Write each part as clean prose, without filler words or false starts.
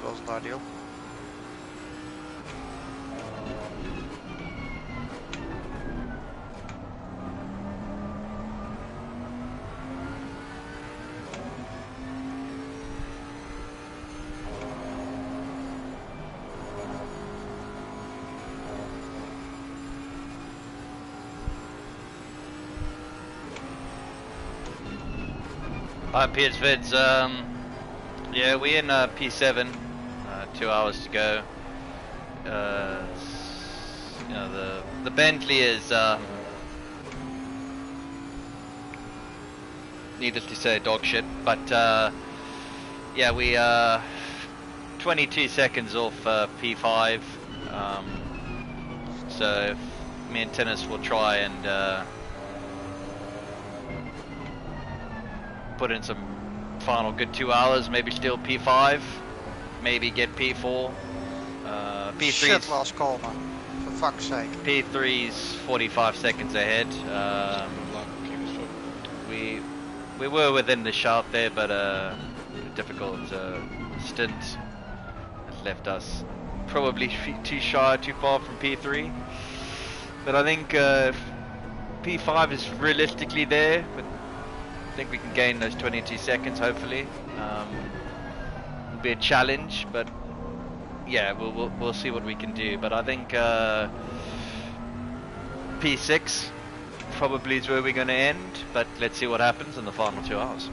wasn't ideal. Hi PS5s, yeah, we're in P7, 2 hours to go. You know, the Bentley is, needless to say, dog shit, but yeah, we 22 seconds off P5, so me and Tennis will try and put in some final good 2 hours, maybe steal P5, maybe get P4. P3's Shit last call, man. For fuck's sake. P3's 45 seconds ahead. We were within the shout there, but a difficult stint has left us probably too far from P3. But I think P5 is realistically there. But I think we can gain those 22 seconds, hopefully. It'll be a challenge, but yeah, we'll see what we can do. But I think P6 probably is where we're going to end, but let's see what happens in the final 2 hours.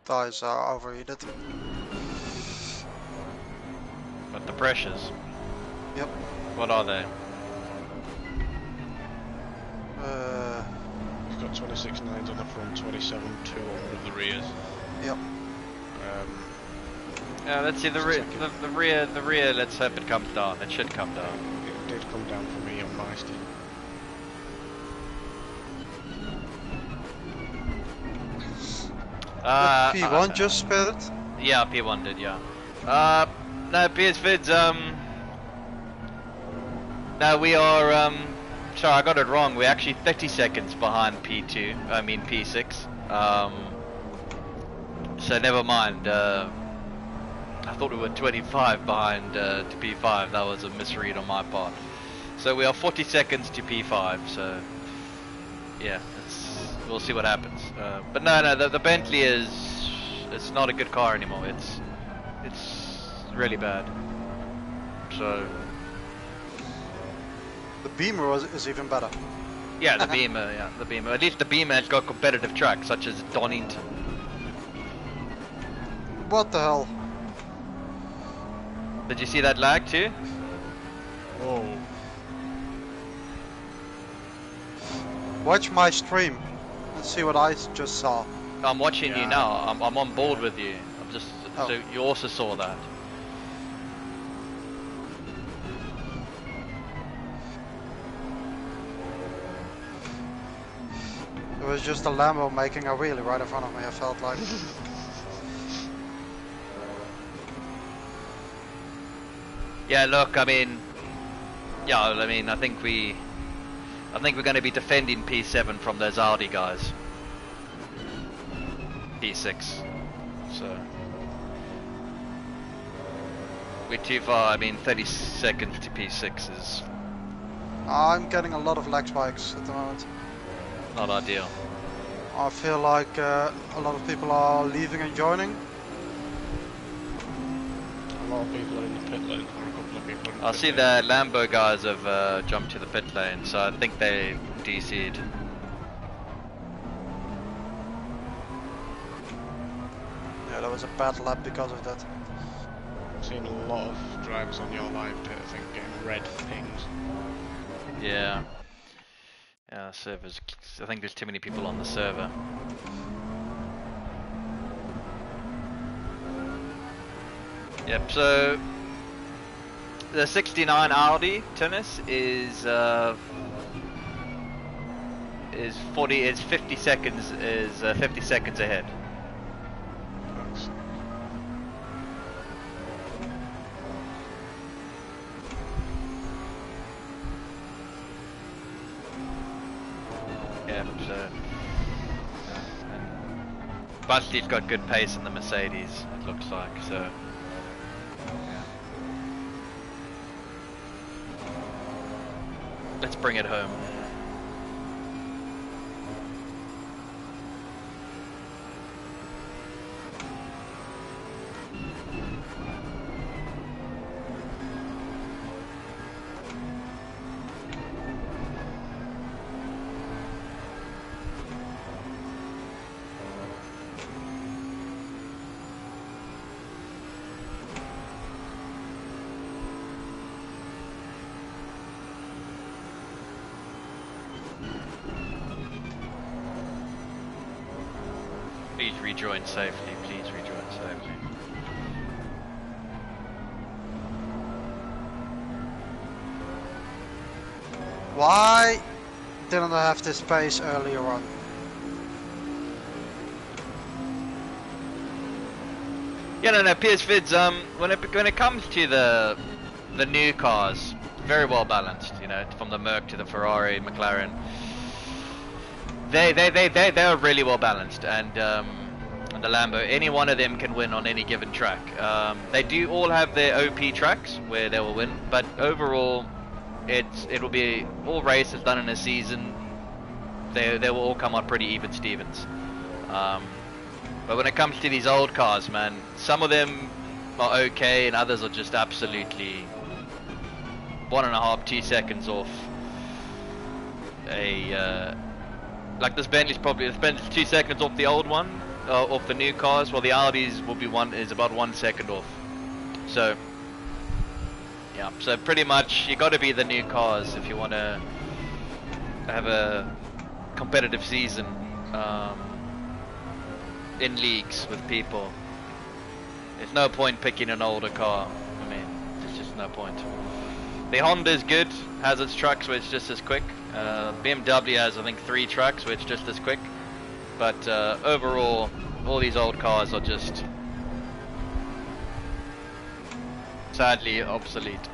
Tires are overheated. But the pressures, Yep. what are they? We've got 26 nines on the front, 27 2 on the rears. Yep. Yeah, let's see the rear. Let's hope it comes down. It should come down. It did come down for me on my stick. P1 just sped it? Yeah, P1 did, yeah. No, PS5's, no, we are, sorry, I got it wrong. We're actually 30 seconds behind P2, I mean P6. So never mind, I thought we were 25 behind to P5. That was a misread on my part. So we are 40 seconds to P5, so yeah, we'll see what happens. But no, the Bentley it's not a good car anymore. It's really bad. So The Beamer is even better. yeah, the Beamer, yeah, the Beamer. At least the Beamer has got competitive tracks such as Donington. What the hell? Did you see that lag too? Whoa. Watch my stream and see what I just saw. I'm watching you Yeah. now. I'm on board with you. I'm just Oh. so you also saw that. It was just a Lambo making a wheelie right in front of me, I felt like. Yeah, look, I mean, I think we're going to be defending P7 from those Audi guys. P6. So we're too far. I mean, 30 seconds to P6 is I'm getting a lot of lag spikes at the moment. not ideal. I feel like a lot of people are leaving and joining. 4 people are in the pit lane, or a couple of people are in the I pit see lane. the Lambo guys have jumped to the pit lane, so I think they DC'd. Yeah, that was a bad lap because of that. I've seen a lot of drivers on your live pit, I think, getting red pings. Yeah. Yeah, servers. I think there's too many people on the server. Yep, so the 69 Audi tennis is 50 seconds ahead. Thanks. Yeah, so Busty's got good pace in the Mercedes, it looks like, so yeah. Let's bring it home. Please rejoin safely, please rejoin safely. Why didn't I have this space earlier on? Yeah, no, PS Vids, when it comes to the new cars, very well balanced, you know, from the Merc to the Ferrari, McLaren. They are really well balanced, and the Lambo, any one of them can win on any given track. They do all have their OP tracks where they will win, but overall, it'll be all races done in a season. They will all come out pretty even Stevens. But when it comes to these old cars, man, some of them are okay, and others are just absolutely 1.5, 2 seconds off a. Like this Bentley's 2 seconds off the old one, off the new cars, while the Audis will be is about 1 second off. So, yeah, so pretty much you got to be the new cars if you want to have a competitive season in leagues with people. There's no point picking an older car. I mean, there's just no point. The Honda is good, has its trucks where it's just as quick. BMW has, I think, 3 trucks where it's just as quick. But overall, all these old cars are just sadly obsolete.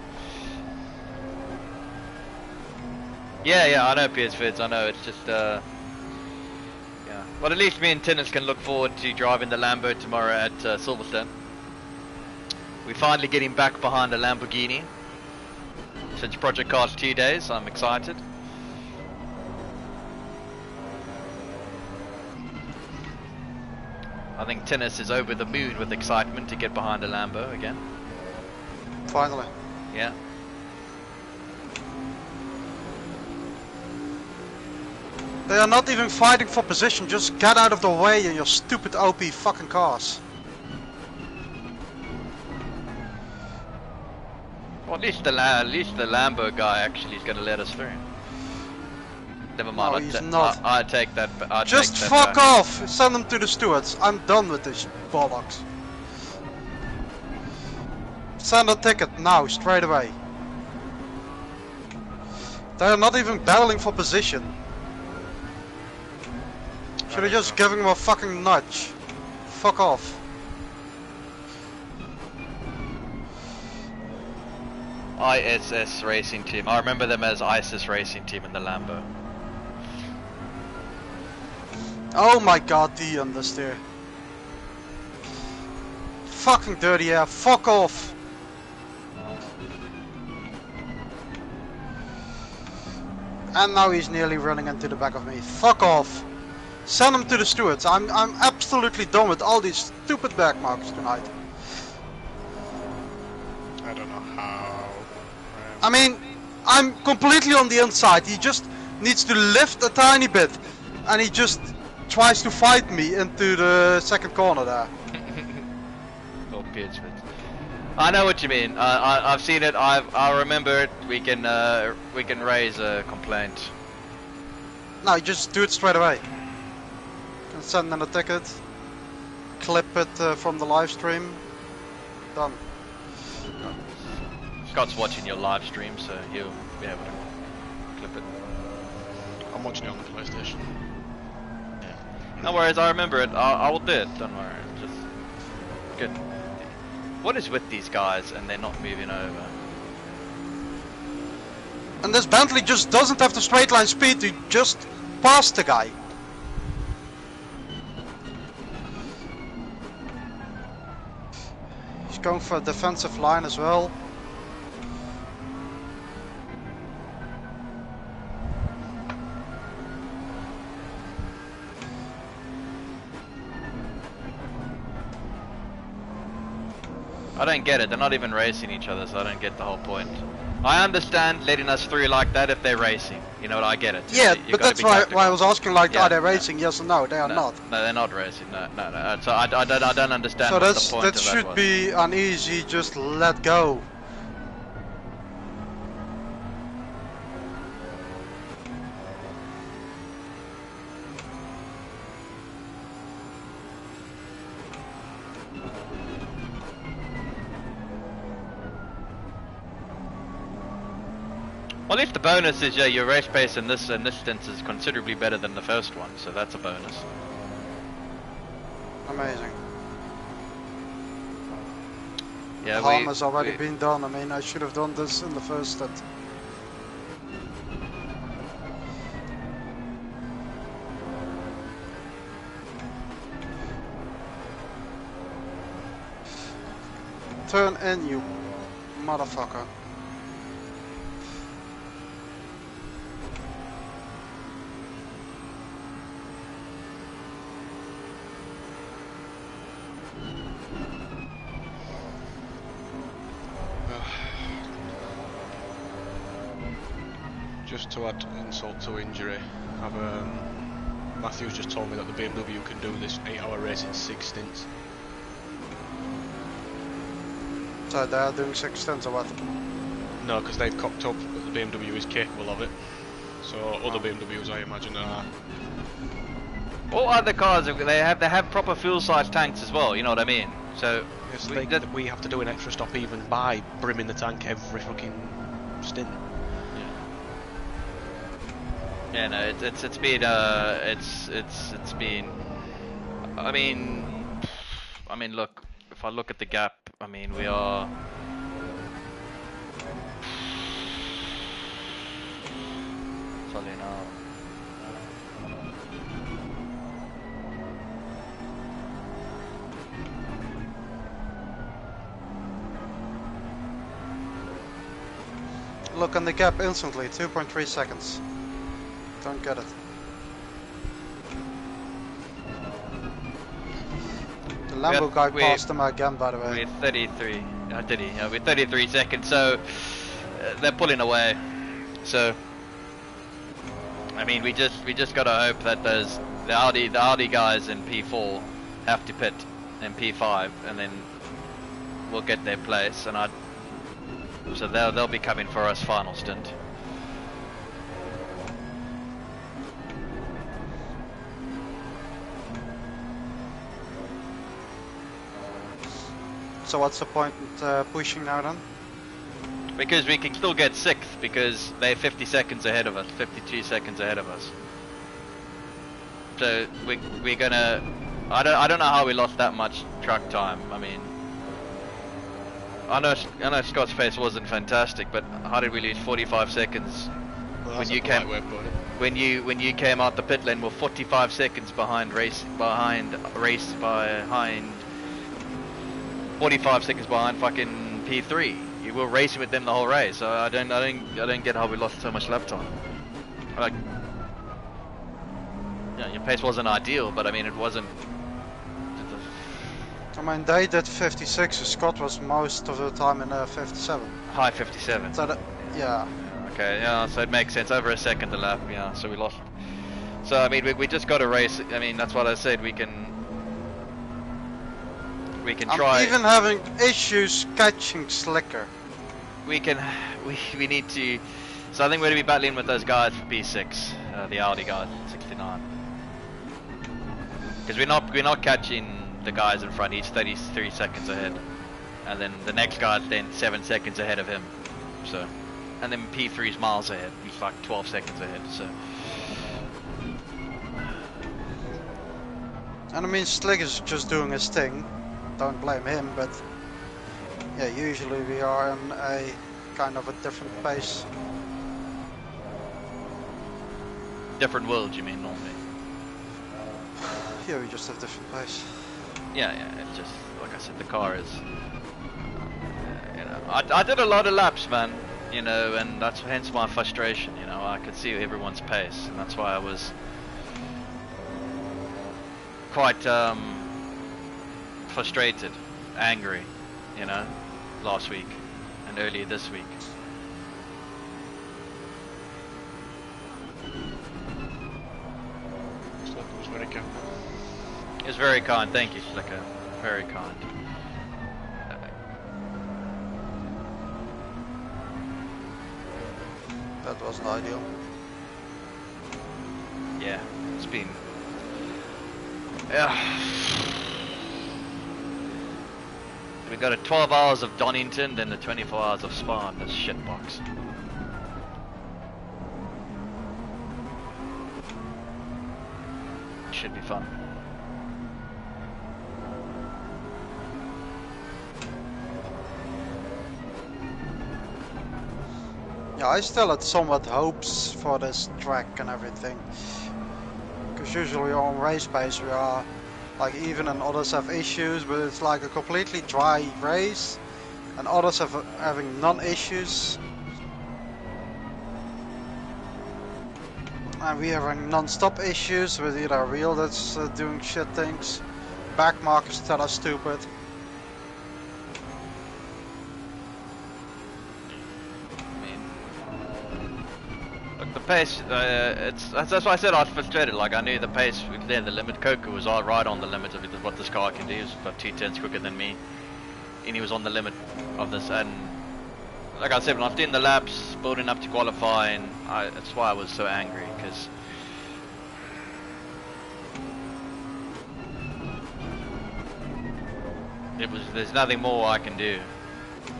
Yeah, I know PS Vids, I know, it's just yeah. Well, at least me and Tinnis can look forward to driving the Lambo tomorrow at Silverstone. We're finally getting back behind a Lamborghini. Since Project Cars 2 days, I'm excited. I think Tinnis is over the moon with excitement to get behind a Lambo again. Finally. Yeah. They are not even fighting for position, just get out of the way in your stupid OP fucking cars. Well, at least the Lambo guy actually is going to let us through. Never mind. No, he's not. I take that. Just take that fuck back. off! Send them to the stewards. I'm done with this bollocks. Send a ticket now, straight away. They're not even battling for position. Should have just given him a fucking nudge. Fuck off. ISS Racing Team. I remember them as ISIS Racing Team in the Lambo. Oh my god, the understeer. Fucking dirty air, fuck off. And now he's nearly running into the back of me. Fuck off. Send him to the stewards. I'm absolutely done with all these stupid back marks tonight. I don't know how. I mean, I'm completely on the inside. He just needs to lift a tiny bit, and he just tries to fight me into the second corner there. Oh, bitch. I know what you mean. I've seen it. I remember it. We can raise a complaint. No, you just do it straight away. You can send in a ticket, clip it from the live stream. Done. Scott's watching your live stream, so he'll be able to clip it. I'm watching it on the PlayStation. Yeah. No worries, I remember it. I will do it. Don't worry. Just good. What is with these guys and they're not moving over? And this Bentley just doesn't have the straight line speed to just pass the guy. He's going for a defensive line as well. I don't get it. They're not even racing each other, so I don't get the whole point. I understand letting us through like that if they're racing. You know what? I get it. Yeah, You've but gotta that's be why tactical. I was asking, like, Yeah, are they racing? Yes or no? They are not. No, they're not racing. No. So I don't understand So what the that's, point that of should that was. be an easy, just let go. Well, if the bonus is your race pace in this instance is considerably better than the first one, so that's a bonus. Amazing. Yeah, Harm has already been done. I mean, I should have done this in the first stint. Turn in, you motherfucker. Just to add insult to injury, Matthew's just told me that the BMW can do this 8-hour race in 6 stints. So they are doing 6 stints or what? No, because they've cocked up that the BMW is capable of it. So other BMWs, I imagine, are. All other cars they have proper fuel size tanks as well. You know what I mean? So Yes, we we have to do an extra stop even by brimming the tank every fucking stint. Yeah, no, it's been it's been. I mean, look. If I look at the gap, I mean, we are. Sorry now. Look on the gap instantly, 2.3 seconds. Don't get it. The Lambo guy passed him again, by the way. We're 33. Did he? Yeah, we're 33 seconds. So they're pulling away. So I mean, we just gotta hope that the Audi guys in P4 have to pit in P5, and then we'll get their place. And so they'll be coming for us final stint. So what's the point in pushing now then? Because we can still get 6th, because they're 50 seconds ahead of us, 52 seconds ahead of us. So we're gonna. I don't know how we lost that much truck time. I mean, I know Scott's pace wasn't fantastic, but how did we lose 45 seconds Well, when you came when you came out the pit lane? We're 45 seconds behind 45 seconds behind fucking P3. You were racing with them the whole race, so I don't get how we lost so much lap time. Like, yeah, your pace wasn't ideal, but I mean it wasn't. I mean, they did 56, so Scott was most of the time in 57. High 57. So that, yeah. Okay, yeah, so it makes sense. Over a second a lap, yeah, so we lost. So, I mean, we just got to race. I mean, that's what I said. We can try. I'm even having issues catching Slicker. We need to. So I think we're going to be battling with those guys for P6, the Audi guys, 69. Because we're not catching the guys in front. He's 33 seconds ahead, and then the next guy's then 7 seconds ahead of him. So, and then P3's miles ahead. He's like 12 seconds ahead. So. And I mean, Slick is just doing his thing. Don't blame him, but yeah, usually we are in a kind of a different pace. Different world, you mean, normally? Yeah, we just have different pace. Yeah, it's just, like I said, the car is, you know, I did a lot of laps, man, you know, and that's hence my frustration, you know, I could see everyone's pace, and that's why I was quite, frustrated, angry, you know, last week, and earlier this week. It was very kind, thank you, Slicker. Very kind. That wasn't ideal. Yeah, it's been... Yeah. We got a 12 hours of Donington, then the 24 hours of Spa in this shitbox. Should be fun. Yeah, I still had somewhat hopes for this track and everything. Because usually on race pace we are, like, even and others have issues, but it's like a completely dry race. And others having non-issues. And we having non-stop issues with either a wheel that's doing shit things, back markers that are stupid. Look, the pace, that's why I said I was frustrated. Like, I knew the pace there, the limit. Coca was all right on the limit of what this car can do. He was about 2/10 quicker than me, and he was on the limit of this. And like I said, when I was doing the laps, building up to qualifying, that's why I was so angry, because there's nothing more I can do,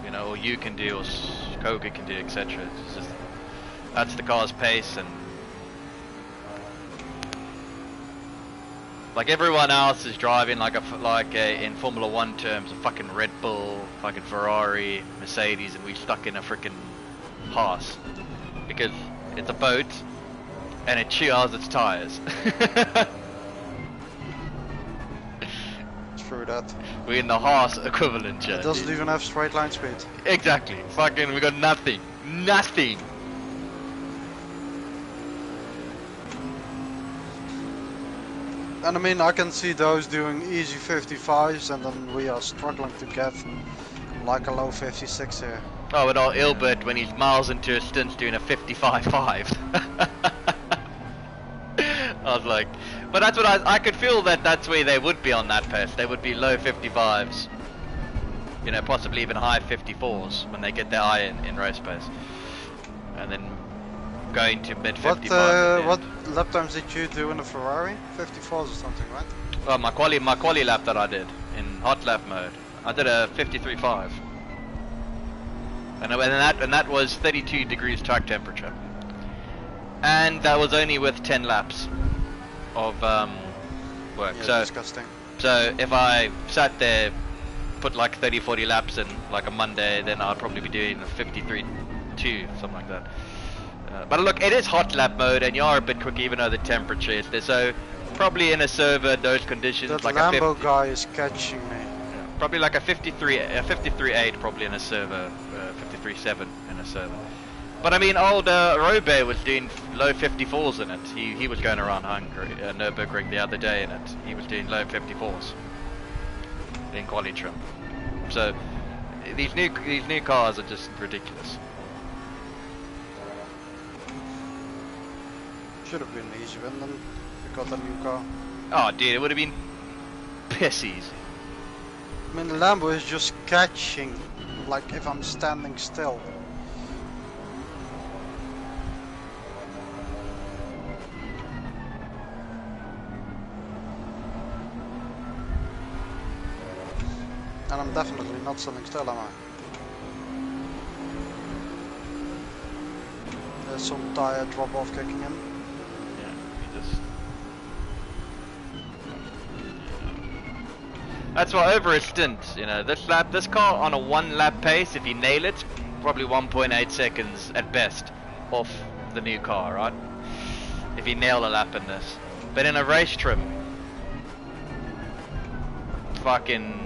you know, or you can do, or Coca can do, etc. It's just, that's the car's pace, and like everyone else is driving like in Formula 1 terms, a fucking Red Bull, fucking Ferrari, Mercedes, and we stuck in a freaking Haas because it's a boat and it chews its tires. True that. We're in the Haas equivalent, It doesn't even have straight line speed. Exactly. Fucking, we got nothing. Nothing. And I mean, I can see those doing easy 55s, and then we are struggling to get like a low 56 here. Oh, and all Ilbert when he's miles into a stint doing a 55.5. I was like, but that's what I could feel that's where they would be on that pace. They would be low 55s, you know, possibly even high 54s when they get their eye in race pace, and then going to mid 55. What lap times did you do in the Ferrari? 54s or something, right? Oh, my quali lap that I did in hot lap mode, I did a 53.5, and that was 32 degrees track temperature, and that was only with 10 laps of work. Yeah, so disgusting. So if I sat there, put like 30-40 laps in like a Monday, then I'd probably be doing a 53.2, something like that. But look, it is hot lap mode, and you are a bit quick even though the temperature is there. So probably in a server, those conditions, That like Lambo a 50, guy is catching me. probably like a 53.8 probably in a server, 53.7 in a server. But I mean, old Robe was doing low 54s in it. He was going around Hungary, Nürburgring the other day in it. He was doing low 54s. in quali trim. So these new cars are just ridiculous. Should have been an easy win then. We got a new car. Oh dude, it would have been piss easy. I mean, the Lambo is just catching, like if I'm standing still. And I'm definitely not standing still, am I? There's some tire drop off kicking in. Yeah, you just... That's why over a stint, you know, this car on a 1 lap pace, if you nail it, probably 1.8 seconds at best off the new car, right? If you nail a lap in this. But in a race trim, fucking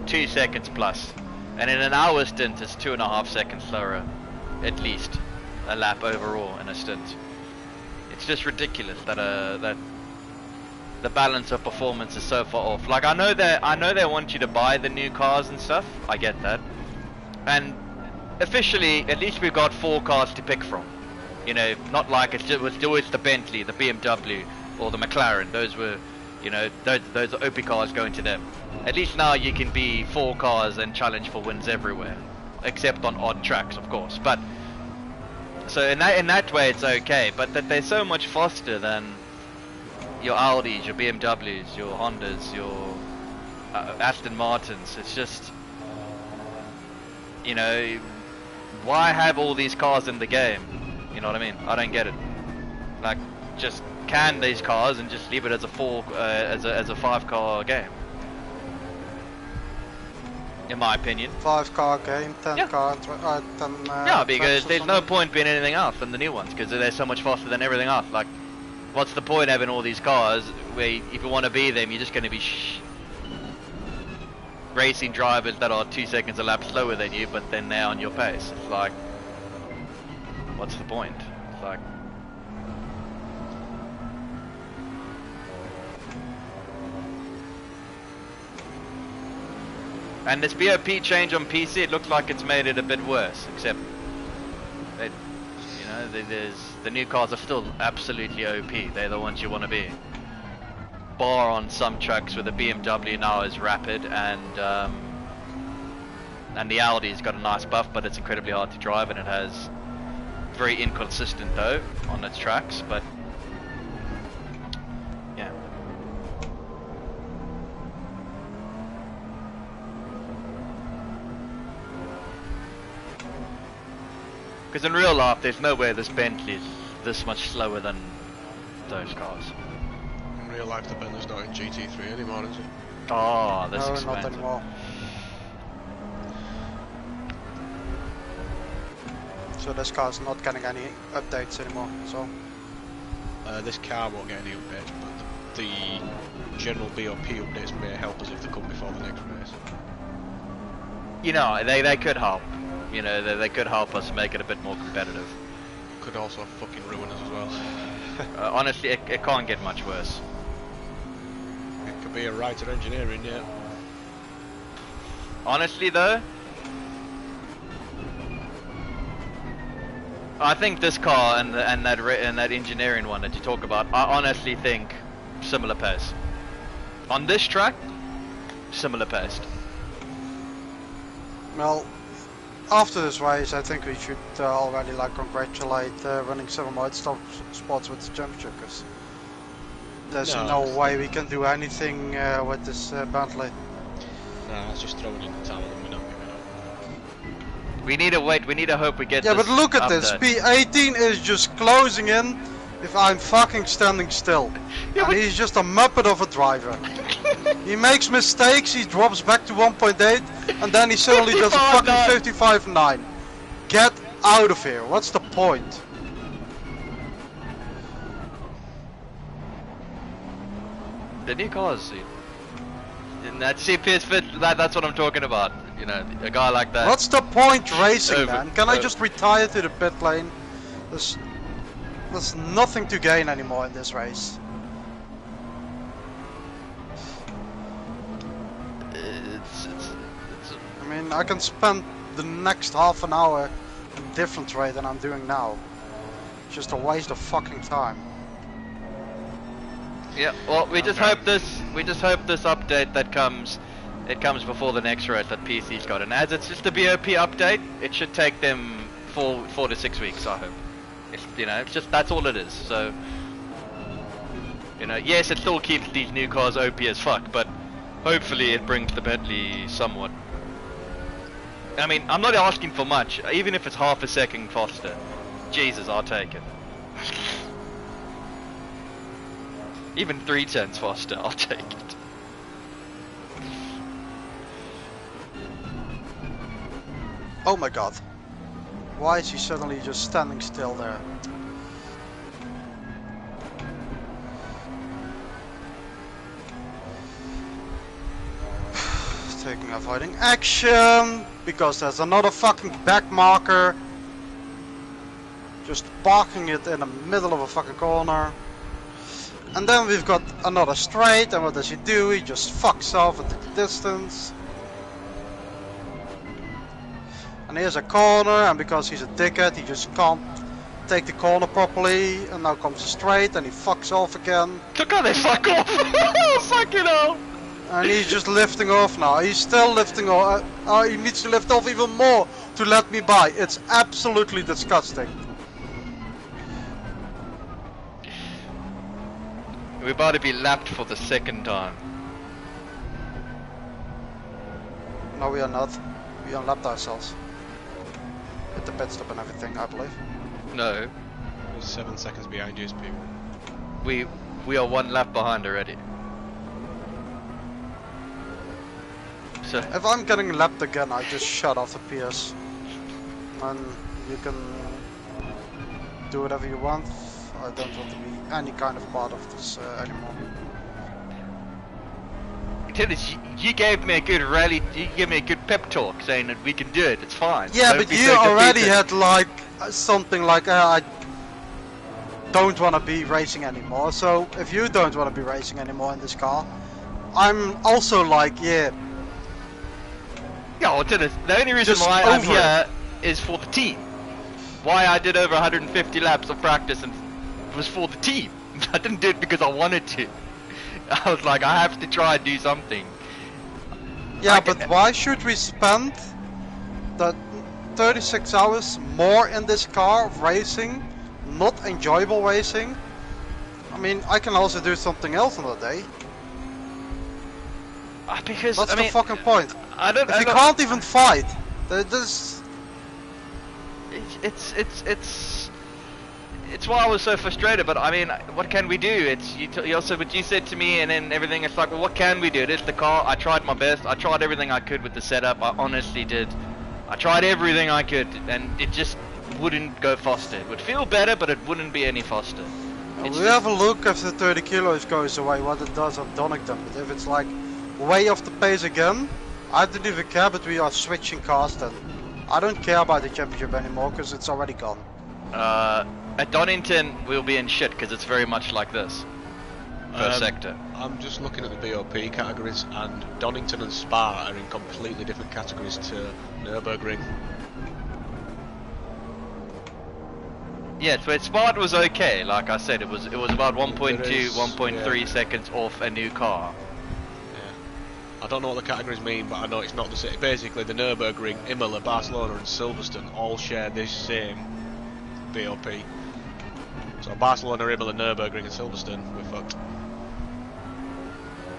2 seconds plus. And in an hour stint, it's 2.5 seconds slower, at least, a lap overall in a stint. It's just ridiculous that that the balance of performance is so far off. Like I know they want you to buy the new cars and stuff. I get that. And officially, at least we've got 4 cars to pick from. You know, not like it was always the Bentley, the BMW, or the McLaren. Those were, you know, those are OP cars going to them. At least now you can be 4 cars and challenge for wins everywhere, except on odd tracks, of course. But so in that way, it's okay. But that they're so much faster than your Audis, your BMWs, your Hondas, your Aston Martins. It's just, you know, why have all these cars in the game? You know what I mean? I don't get it. Like, just can these cars and just leave it as a 5-car game. In my opinion. 5-car game, 10-car, 10. Yeah, because there's no point being anything else than the new ones, because they're so much faster than everything else. Like, what's the point having all these cars where if you want to be them, you're just going to be racing drivers that are 2 seconds a lap slower than you, but then they're on your pace. It's like, what's the point? It's like, and this BOP change on PC, it looks like it's made it a bit worse, except that, you know, there's the new cars are still absolutely OP. They're the ones you want to be. Bar on some tracks where the BMW now is rapid, and the Audi's got a nice buff, but it's incredibly hard to drive, and it has very inconsistent though on its tracks. But yeah. Because in real life, there's no way this Bentley's this much slower than those cars. In real life, the Bentley's not in GT3 anymore, is it? Oh, that's no, expensive. not anymore. So this car's not getting any updates anymore. So this car won't get any updates, but the general BOP updates may help us if they come before the next race. You know, they could help. You know, they could help us make it a bit more competitive. Could also fucking ruin us as well. Honestly, it can't get much worse. It could be a writer engineering, yeah. Honestly, though, I think this car and that engineering one that you talk about, I honestly think similar pace. On this track, similar pace. well, after this race, I think we should already like congratulate running 7 white spots with the championship, because there's no way we can do anything with this Bentley. Nah, it's just throwing in the towel and we're not giving up. We need to wait. We need to hope we get. Yeah, this but look at this. update. P18 is just closing in if I'm fucking standing still. Yeah, and he's just a muppet of a driver. He makes mistakes, he drops back to 1.8, and then he suddenly does a fucking 55.9. Get out of here. What's the point? The new cars, in that CPS fit, that's what I'm talking about. You know, a guy like that. What's the point racing, Over. man? Can I just retire to the pit lane? There's nothing to gain anymore in this race. It's I mean, I can spend the next half an hour in a different trade than I'm doing now. It's just a waste of fucking time. yeah. Well, we just Okay. hope this update that comes, it comes before the next race that PC's got, and as it's just a BOP update, it should take them 4 to 6 weeks. I hope. It's just that's all it is. So, yes, it still keeps these new cars OP as fuck, but hopefully it brings the Bentley somewhat. I mean, I'm not asking for much, even if it's half a second faster. Jesus, I'll take it. Even 3/10 faster, I'll take it. Oh my god. Why is he suddenly just standing still there? Taking avoiding action because there's another fucking back marker. Just parking it in the middle of a fucking corner. And then we've got another straight, and what does he do? He just fucks off at the distance. And here's a corner, and because he's a dickhead, he just can't take the corner properly. And now comes a straight, and he fucks off again. Look how they fuck off! Fucking hell! And he's just lifting off now. He's still lifting off. He needs to lift off even more to let me by. It's absolutely disgusting. We're about to be lapped for the second time. No, we are not. We unlapped ourselves. Hit the pit stop and everything, I believe. No, We're 7 seconds behind you, people. we are 1 lap behind already. So If I'm getting lapped again, I just shut off the PS. And you can do whatever you want. I don't want to be any kind of part of this anymore. Dennis, you gave me a good rally. You gave me a good pep talk saying that we can do it. It's fine. Yeah, Don't but be you so already defeated. had like something like I don't want to be racing anymore. So if you don't want to be racing anymore in this car, I'm also like, yeah. Yeah, well, Dennis, the only reason Just why I'm over here is for the team. Why I did over 150 laps of practice and was for the team. I didn't do it because I wanted to. I was like, I have to try and do something. Yeah, but why should we spend the 36 hours more in this car racing, not enjoyable racing? I mean, I can also do something else on the day. Because That's I the mean, fucking point. I don't. If I you don't- can't even fight, this. It's why I was so frustrated. But I mean, what can we do? It's you also what you said to me, and then everything. It's like, well, what can we do? It is the car. I tried my best. I tried everything I could with the setup. I honestly did. I tried everything I could, and it just wouldn't go faster. It would feel better, but it wouldn't be any faster. It's We have a look if the 30 kilos goes away, what it does on Donington. But if it's like way off the pace again, I don't even care. But we are switching cars then. I don't care about the championship anymore because it's already gone. At Donington, we'll be in shit because it's very much like this per sector. I'm just looking at the BOP categories, and Donington and Spa are in completely different categories to Nürburgring. Yeah, so Spa was okay. Like I said, it was about 1.2, There is, 1.3 yeah. seconds off a new car. Yeah. I don't know what the categories mean, but I know it's not the same. Basically, the Nürburgring, Imola, Barcelona, and Silverstone all share this same BOP. So Barcelona, Imola, Nürburgring, and Silverstone, we're fucked.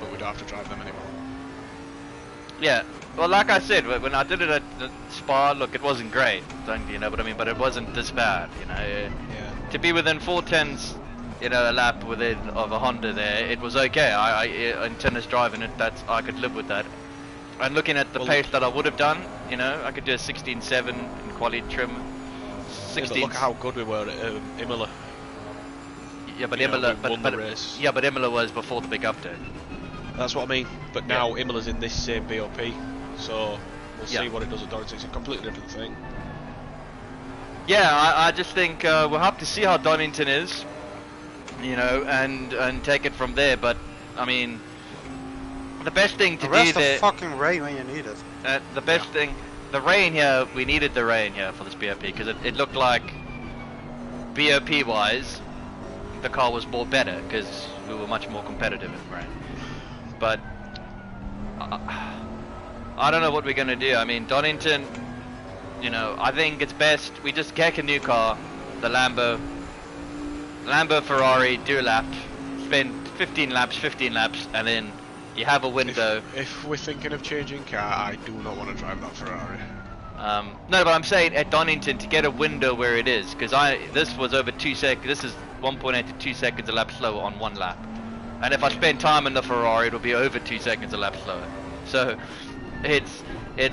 But we don't have to drive them anymore. Yeah, well, like I said, when I did it at the Spa, look, it wasn't great, you know what I mean, but it wasn't this bad, you know. Yeah. To be within 4/10s, you know, a lap within of a Honda there, it was okay. In tennis driving it, I could live with that. And looking at the Well, pace that I would have done, you know, I could do a 16.7 in quality trim. Yeah, but 16. look at how good we were at Imola. Yeah, but you know, Imola, we won the race. yeah, but Imola was before the big update. That's what I mean. But now Imola's in this same BOP, so we'll Yeah. see what it does at Donington. It's a completely different thing. Yeah, I just think we'll have to see how Donington is, you know, and take it from there. But I mean, The best thing to do Arrest the there. fucking rain when you need it. The best thing, the rain here. We needed the rain here for this BOP because it looked like BOP wise, the car was more better because we were much more competitive in rain. But I don't know what we're gonna do. I mean, Donington, you know, I think it's best we just get a new car, the Lambo Ferrari, do a lap, spend 15 laps, and then you have a window. If we're thinking of changing car, I do not want to drive that Ferrari. No, but I'm saying at Donington to get a window where it is, because this was over 2 seconds. This is 1.8 to 2 seconds a lap slower on one lap, and if I spend time in the Ferrari, it'll be over 2 seconds a lap slower. So it's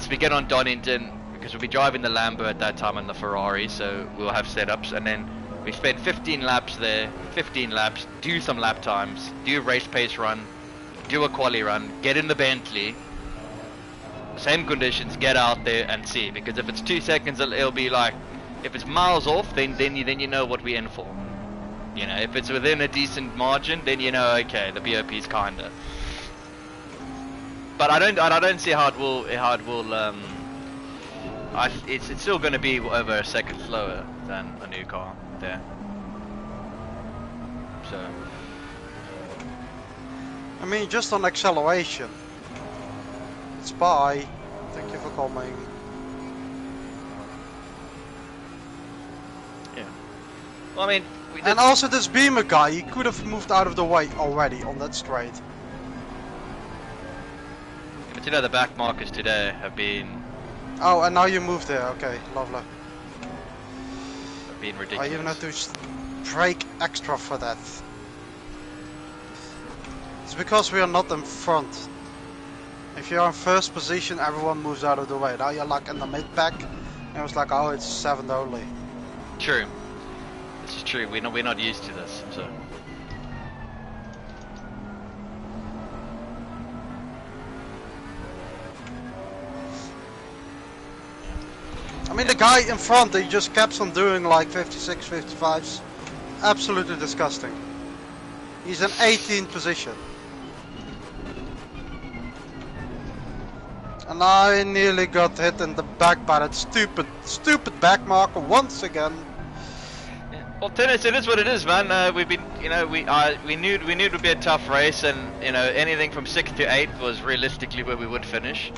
we get on Donington because we'll be driving the Lambo at that time in the Ferrari, so we'll have setups, and then we spend 15 laps there, 15 laps, do some lap times, do a race pace run, do a quali run, get in the Bentley. Same conditions, get out there and see, because if it's 2 seconds it'll be like, if it's miles off, then you know what we're in for. You know, if it's within a decent margin, then you know, okay, the BOP's kinda. But I don't see how it will it's still going to be over a second slower than a new car there. So I mean, just on acceleration. Spy, thank you for coming. yeah. Well, I mean, And also this Beamer guy, he could have moved out of the way already on that straight. but you know the back markers today have been Oh, and now you moved there, okay, lovely. ridiculous. I even have to brake extra for that. It's because we are not in front. If you're in first position, everyone moves out of the way. Now you're like in the mid pack, and it was like, oh, it's 7th only. True. This is true. We're not used to this. So. I mean, the guy in front, he just kept on doing like 56, 55s. Absolutely disgusting. He's in 18th position. And I nearly got hit in the back by that stupid back marker once again. Well, tennis, it is what it is, man. We've been, you know, we knew it would be a tough race, and you know, anything from 6th to 8th was realistically where we would finish.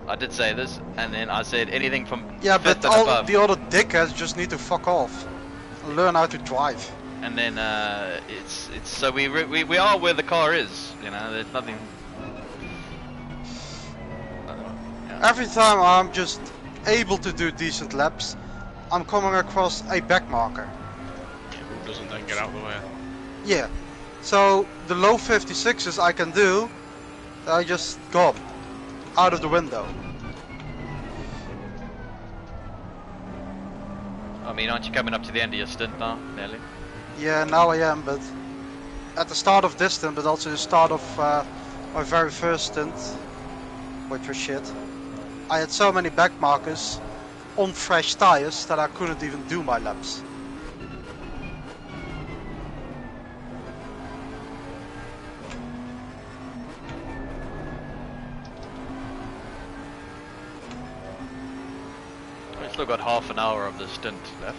I did say this, and then I said anything from 5th but and all above. the other dickheads just need to fuck off and learn how to drive. And then it's so we are where the car is. You know, there's nothing. Yeah. Every time I'm just able to do decent laps, I'm coming across a back marker. Who doesn't then get out of the way? Yeah. So the low 56s I can do, I just go out of the window. I mean, aren't you coming up to the end of your stint now, nearly? Yeah, now I am, but at the start of this stint, but also the start of my very first stint, which was shit, I had so many back markers on fresh tires that I couldn't even do my laps. We've still got half an hour of the stint left.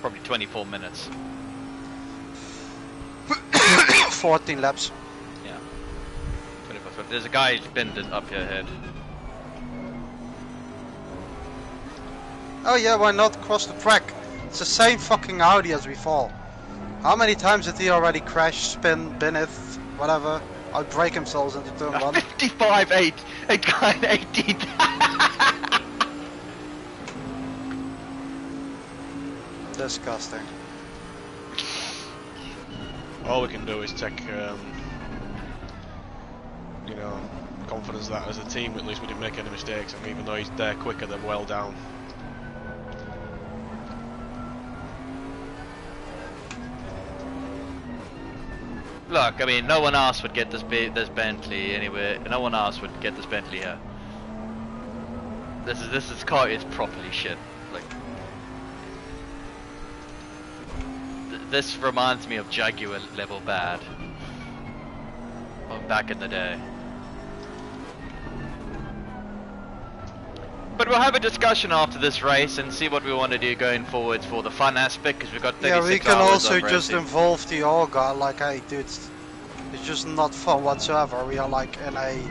Probably 24 minutes. 14 laps. Yeah. 24. There's a guy who's bending up your head. Oh yeah, why not cross the track? It's the same fucking Audi as before. How many times did he already crash, spin, bin it, whatever, outbrake themselves into turn 1? 55.8, a guy in 18. Disgusting. All we can do is take, you know, confidence that as a team at least we didn't make any mistakes, and even though he's there quicker, they're well down. Look, I mean, no one else would get this Bentley anywhere. No one else would get this Bentley here. This car is properly shit. Like, this reminds me of Jaguar level bad. Back in the day. But we'll have a discussion after this race and see what we want to do going forwards for the fun aspect, because we've got 36 Yeah, we can hours also of just racing. involve the orga, like, hey dude, it's just not fun whatsoever. We are like in a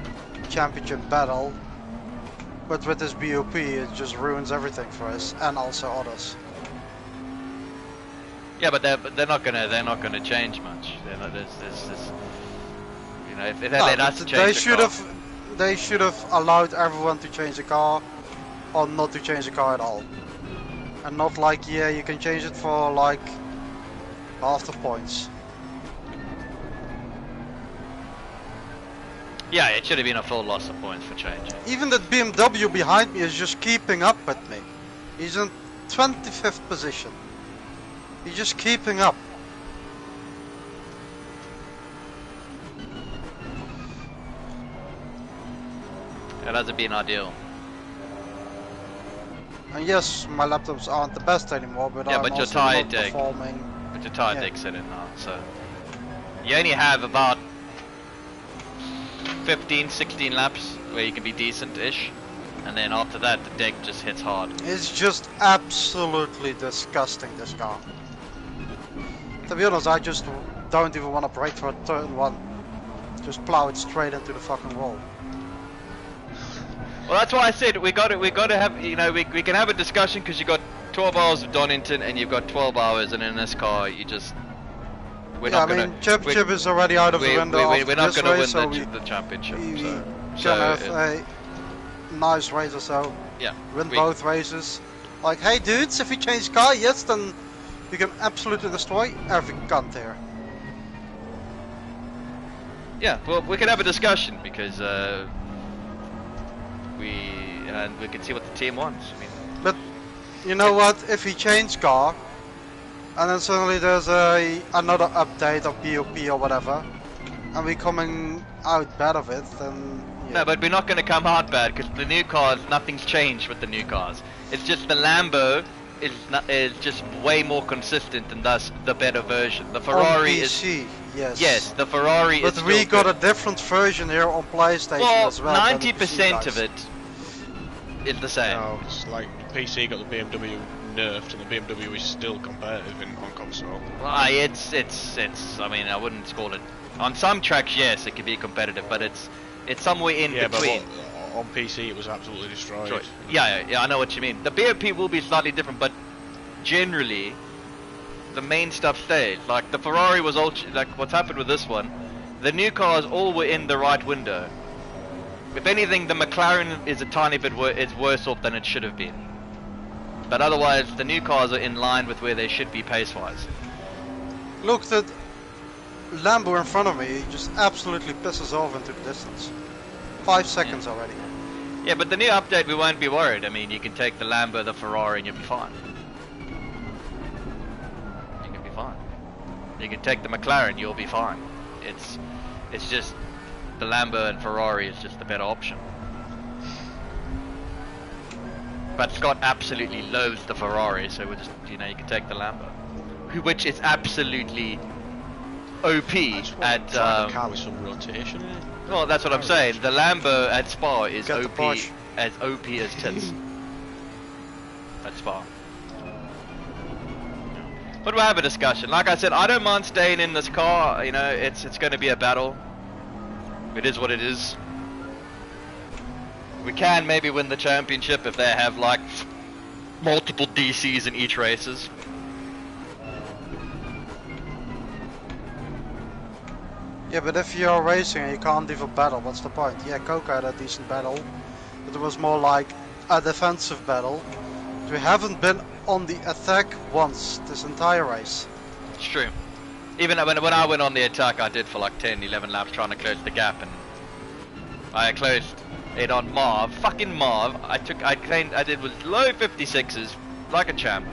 championship battle, but with this BOP it just ruins everything for us and also others. Yeah, but they're not gonna change much. They're not, there's you know, if they let us change They should have allowed everyone to change the car, or not to change the car at all, and not like, yeah, you can change it for like half the points. Yeah, it should have been a full loss of points for changing. Even that BMW behind me is just keeping up with me. He's in 25th position. He's just keeping up. It hasn't been ideal. And yes, my laptops aren't the best anymore, but Yeah, I'm but your also tire not deck. performing. But your tire Yeah. deck's in it now, so you only have about 15, 16 laps where you can be decent-ish, and then after that the deck just hits hard. It's just absolutely disgusting, this car. To be honest, I just don't even want to brake for turn one. Just plow it straight into the fucking wall. Well, that's why I said we got to have, you know, we can have a discussion, because you got 12 hours of Donington and you've got 12 hours, and in this car you just we're Yeah, not I gonna. mean, championship is already out of the window after we're not this going to race, win so the championship. we So, can have a nice race or so. yeah, Win both races. Like, hey dudes, if we change car, yes, then we can absolutely destroy every cunt here. Yeah, well, we can have a discussion, because we can see what the team wants. I mean, But you know what? If we change car, and then suddenly there's another update of BOP or whatever, and we coming out bad of it, then yeah. no, but we're not going to come out bad, because the new cars, nothing's changed with the new cars. It's just the Lambo is just way more consistent, and thus the better version. The Ferrari on is PC, yes, the Ferrari is. But we still got good. a different version here on PlayStation Well, as well. than the 90% PC of it is the same. No, it's like PC got the BMW nerfed, and the BMW is still competitive on console. Well, it's. I mean, I wouldn't call it. On some tracks, yes, it can be competitive, but it's somewhere in between. But on PC it was absolutely destroyed. Sure. Yeah, I know what you mean. The BOP will be slightly different, but generally, the main stuff stays. Like the Ferrari was all like what's happened with this one. The new cars all were in the right window. If anything, the McLaren is a tiny bit worse off than it should have been. But otherwise, the new cars are in line with where they should be pace-wise. Look, that Lambo in front of me just absolutely pisses off into the distance. 5 seconds already. Yeah, but the new update, we won't be worried. I mean, you can take the Lambo, the Ferrari, and you'll be fine. You can be fine. You can take the McLaren, you'll be fine. It's just the Lambo and Ferrari is just the better option. But Scott absolutely loathes the Ferrari, so we're just, you know, you can take the Lambo, which is absolutely OP at. A car with some rotation in it. Well, that's what I'm saying. The Lambo at Spa is Get the OP Porsche. as tits. At Spa. But we'll have a discussion. Like I said, I don't mind staying in this car. You know, it's going to be a battle. It is what it is. We can maybe win the championship if they have like multiple DCs in each races. Yeah, but if you're racing and you can't even battle, what's the point? Yeah, Coca had a decent battle, but it was more like a defensive battle. We haven't been on the attack once this entire race. It's true. Even when I went on the attack, I did for like 10, 11 laps trying to close the gap, and I closed it on Marv. Fucking Marv. I did with low 56s, like a champ,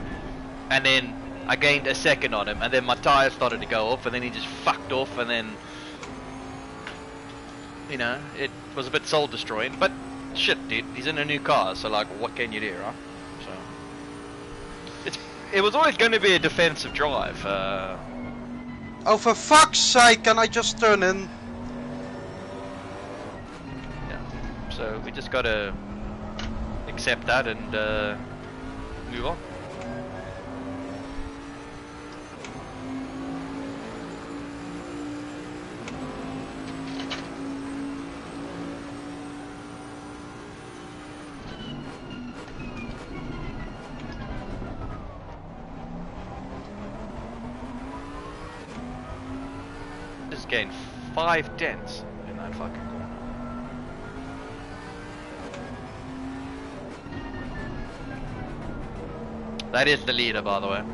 and then I gained a second on him, and then my tyre started to go off, and then he just fucked off, and then, you know, it was a bit soul destroying, but shit, dude, he's in a new car, so like, what can you do, right? So it was always going to be a defensive drive. Oh, for fuck's sake, can I just turn in? Yeah. So we just gotta accept that and move on. Just gained 5 dents in that fucking corner. That is the leader, by the way.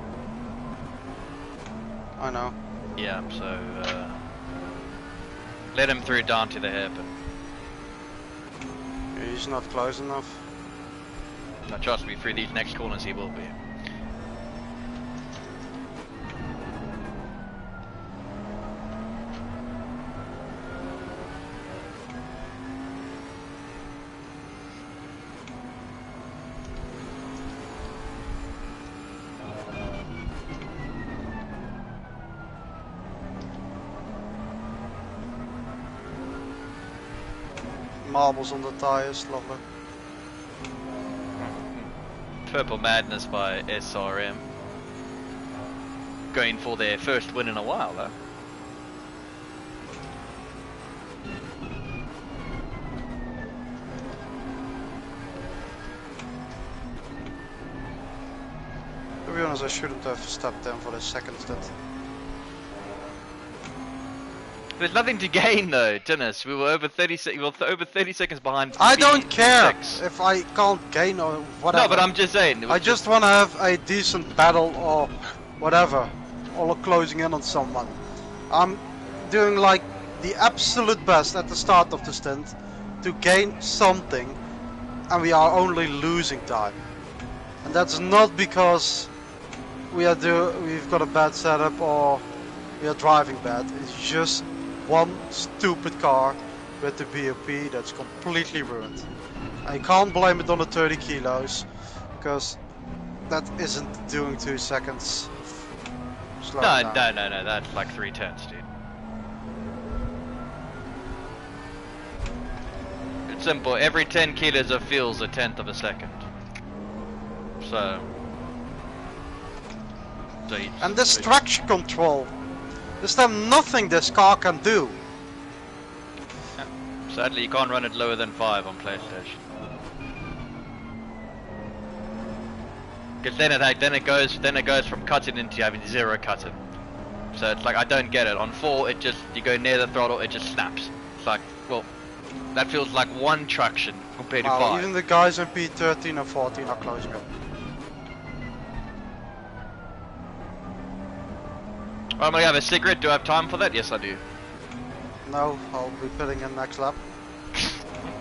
I know. Yeah, so let him through down to the hairpin. He's not close enough. Now trust me, through these next corners he will be. Marbles on the tires, lovely. Purple Madness by SRM. Going for their first win in a while, though. To be honest, I shouldn't have stepped in for the second stint. There's nothing to gain though, Dennis. We were over 30 seconds behind. I don't care P6. if I can't gain or whatever. No, but I'm just saying. I just want to have a decent battle or whatever, or closing in on someone. I'm doing like the absolute best at the start of the stint to gain something, and we are only losing time. And that's not because we've got a bad setup or we are driving bad. It's just one stupid car with the BOP that's completely ruined. I can't blame it on the 30 kilos because that isn't doing 2 seconds. No, that's like 3 tenths, dude. It's simple. Every 10 kilos of fuel's a tenth of a second. So and this traction control. There's then nothing this car can do. Yeah. Sadly, you can't run it lower than 5 on PlayStation. Because then it goes from cutting into having 0 cutting. So it's like I don't get it. On 4, it just you go near the throttle, it just snaps. It's like, well, that feels like 1 traction compared to 5. Even the guys in P13 and 14 are closing up. I'm gonna have a cigarette. Do I have time for that? Yes, I do. No, I'll be putting in next lap.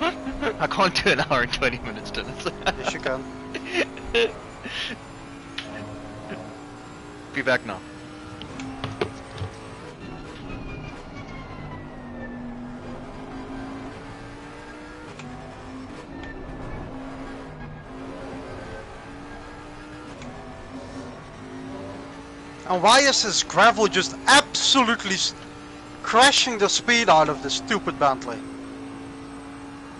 I can't do an hour and 20 minutes, Dennis. Yes, you can. Be back now. And why is this gravel just absolutely crashing the speed out of this stupid Bentley?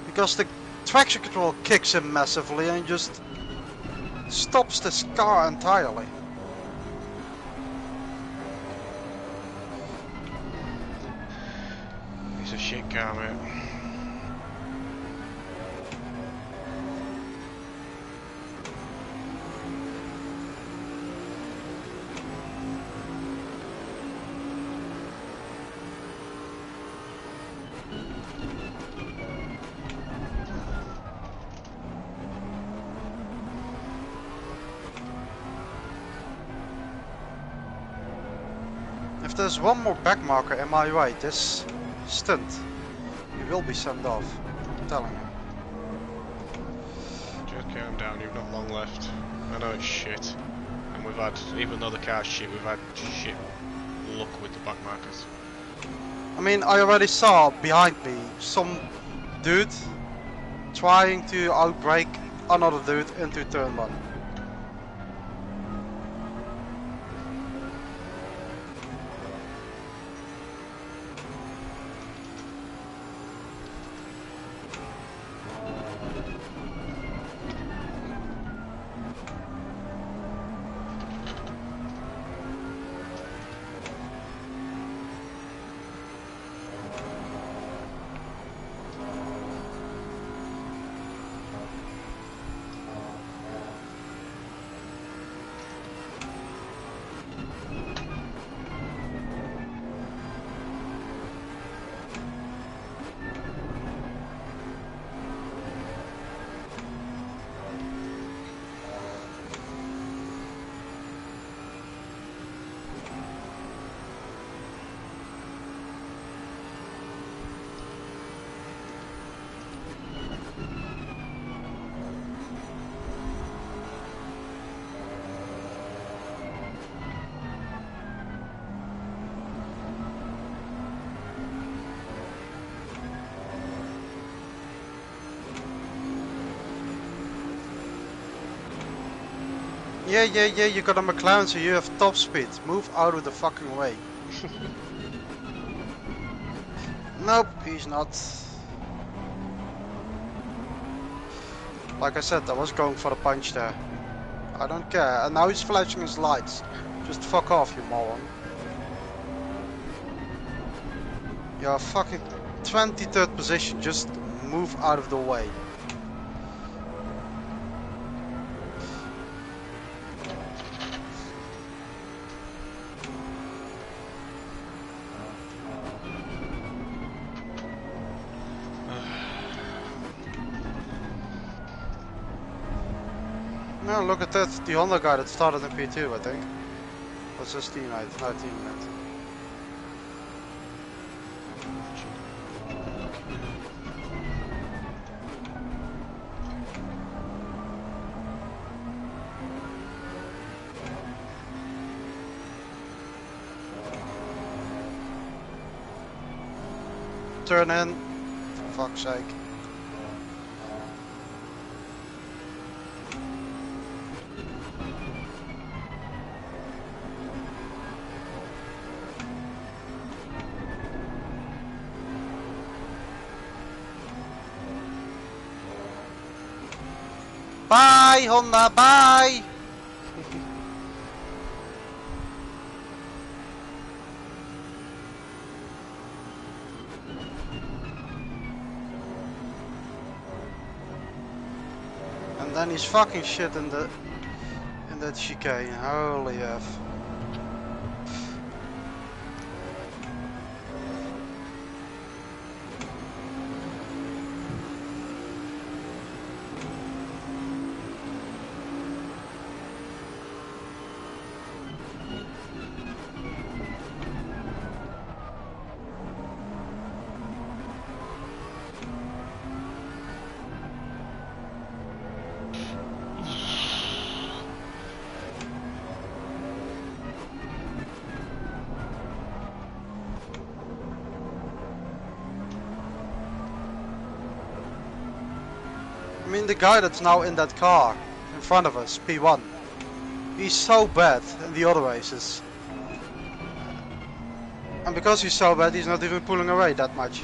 Because the traction control kicks in massively and just stops this car entirely. It's a shit car, mate. If there's one more back marker in my way this stint, you will be sent off. I'm telling you. Just calm down, you've not long left. I know it's shit. And we've had, even though the car's shit, we've had shit luck with the back markers. I mean, I already saw behind me some dude trying to outbrake another dude into turn 1. Yeah, you got a McLaren, so you have top speed. Move out of the fucking way. Nope, he's not. Like I said, I was going for the punch there. I don't care. And now he's flashing his lights. Just fuck off, you moron. You're fucking 23rd position. Just move out of the way. No, look at that. The Honda guy that started in P2, I think. What's his teammate? No, teammate. Turn in. For fuck's sake. Bye, Honda, bye! And then he's fucking shit in that chicane. Holy F. I mean, the guy that's now in that car in front of us, P1, he's so bad in the other races. And because he's so bad, he's not even pulling away that much.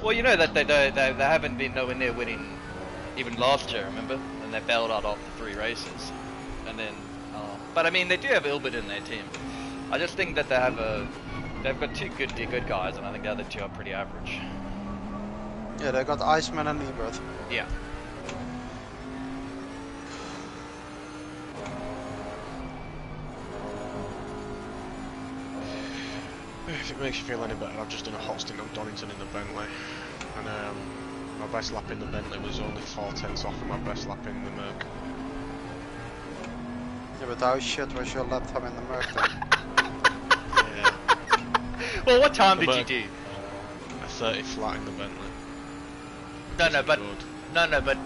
Well, you know that they haven't been nowhere near winning even last year, remember? And they bailed out after 3 races. And then, but I mean, they do have Ilbert in their team. I just think that they've got 2 good guys, and I think the other 2 are pretty average. Yeah, they got Iceman and Ebert. Yeah. If it makes you feel any better, I've just done a hot stint on Donington in the Bentley, and my best lap in the Bentley was only 4/10 off of my best lap in the Merc. Yeah, but how shit was your lap time in the Merc then? Yeah. Well, what time The did Merc, you do? a 30 flat in the Bentley. No, but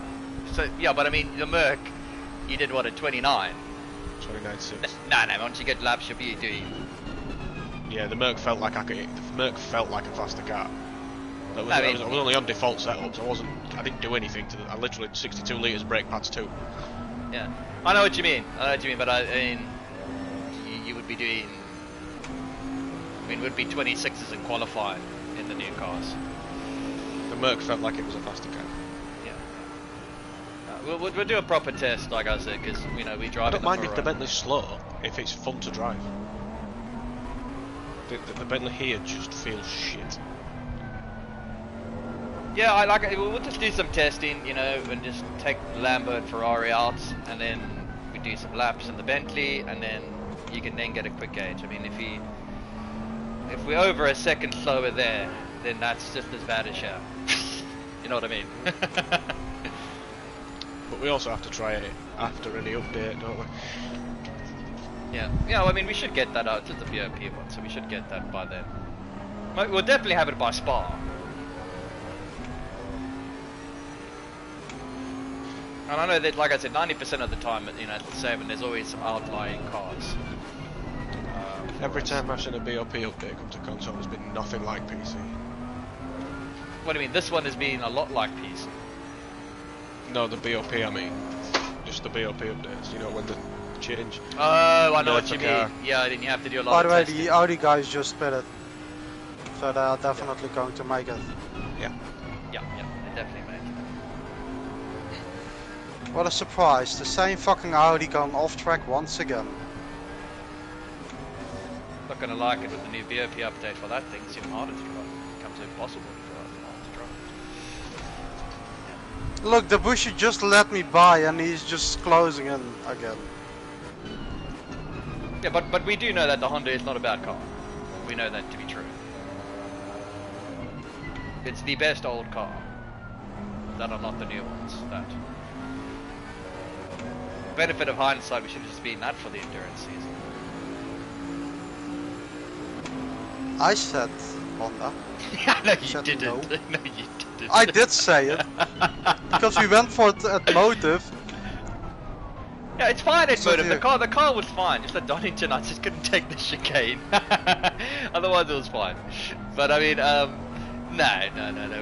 so yeah, but I mean the Merc, you did what, a 29? 29.6. No, once you get laps, you'll be doing. Yeah, the Merc felt like the Merc felt like a faster car. I was only on default setup, so I didn't do anything to I literally 62 litres brake pads too. Yeah, I know what you mean. But I mean, you would be doing. I mean, would be 26s in qualifying in the new cars. The Merc felt like it was a faster car. Yeah. We'll do a proper test, like I said, because we drive. I don't mind if the Bentley's slow, if it's fun to drive. The Bentley here just feels shit. Yeah, I like it. We'll just do some testing, and just take Lambo and Ferrari out, and then we do some laps in the Bentley, and then you can then get a quick gauge. I mean, if we're over a second slower there, then that's just as bad as here. You know what I mean? But we also have to try it after any update, don't we? Yeah, well, I mean, we should get that out. It's the BOP one, so we should get that by then. We'll definitely have it by Spa. And I know that, like I said, 90% of the time, at the 7, there's always some outlying cars. Every time I've seen a BOP update come to console, it's been nothing like PC. What do you mean? This one has been a lot like PC. No, the BOP, I mean. just the BOP updates, you know, when the change. Oh, I know what the you car. mean. Yeah, then you have to do a lot By of the way, testing. the Audi guys just spit it. So they are definitely going to make it. Yeah. Yeah, they definitely make it. What a surprise, the same fucking Audi gone off track once again. Not gonna like it with the new BOP update for that thing. It's even harder to drive. It becomes impossible to drive. Look, the Bushy just let me by and he's just closing in again. Yeah, but we do know that the Honda is not a bad car. We know that to be true. It's the best old car that are not the new ones. That benefit of hindsight, we should have just been that for the endurance season. I said Honda. No, you said didn't. no. No, you didn't. I did say it. Because we went for it at Motive. Yeah, it's fine at So Motive. do The car was fine. Just at Donington, I just couldn't take the chicane. Otherwise, it was fine. But I mean, no.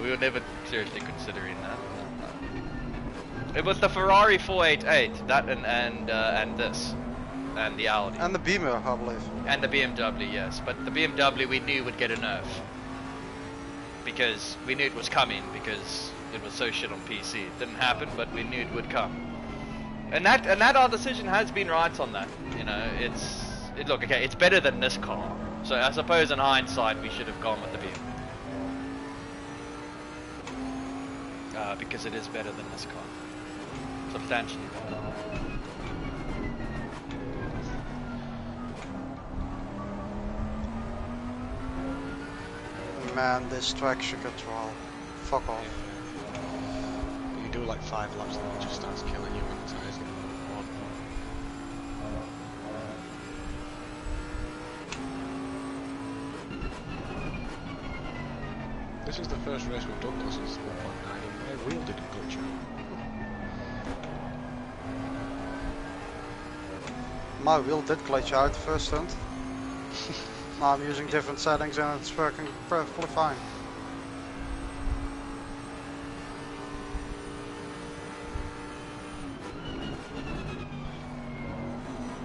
We were never seriously considering that. No. It was the Ferrari 488, that and this, and the Audi, And the Beamer, I believe. and the BMW. Yes, but the BMW we knew would get a nerf because we knew it was coming because it was so shit on PC. It didn't happen, but we knew it would come. And that our decision has been right on that. You know, look, okay, it's better than this car. So I suppose in hindsight we should have gone with the BM. Because it is better than this car. Substantially better. Man, this traction control. Fuck off. You do like 5 laps and it just starts killing you when the tyres get on. This is the first race we've done though since 1.9 and my wheel didn't glitch out. My wheel did glitch out the first stint. Now I'm using different settings and it's working perfectly fine.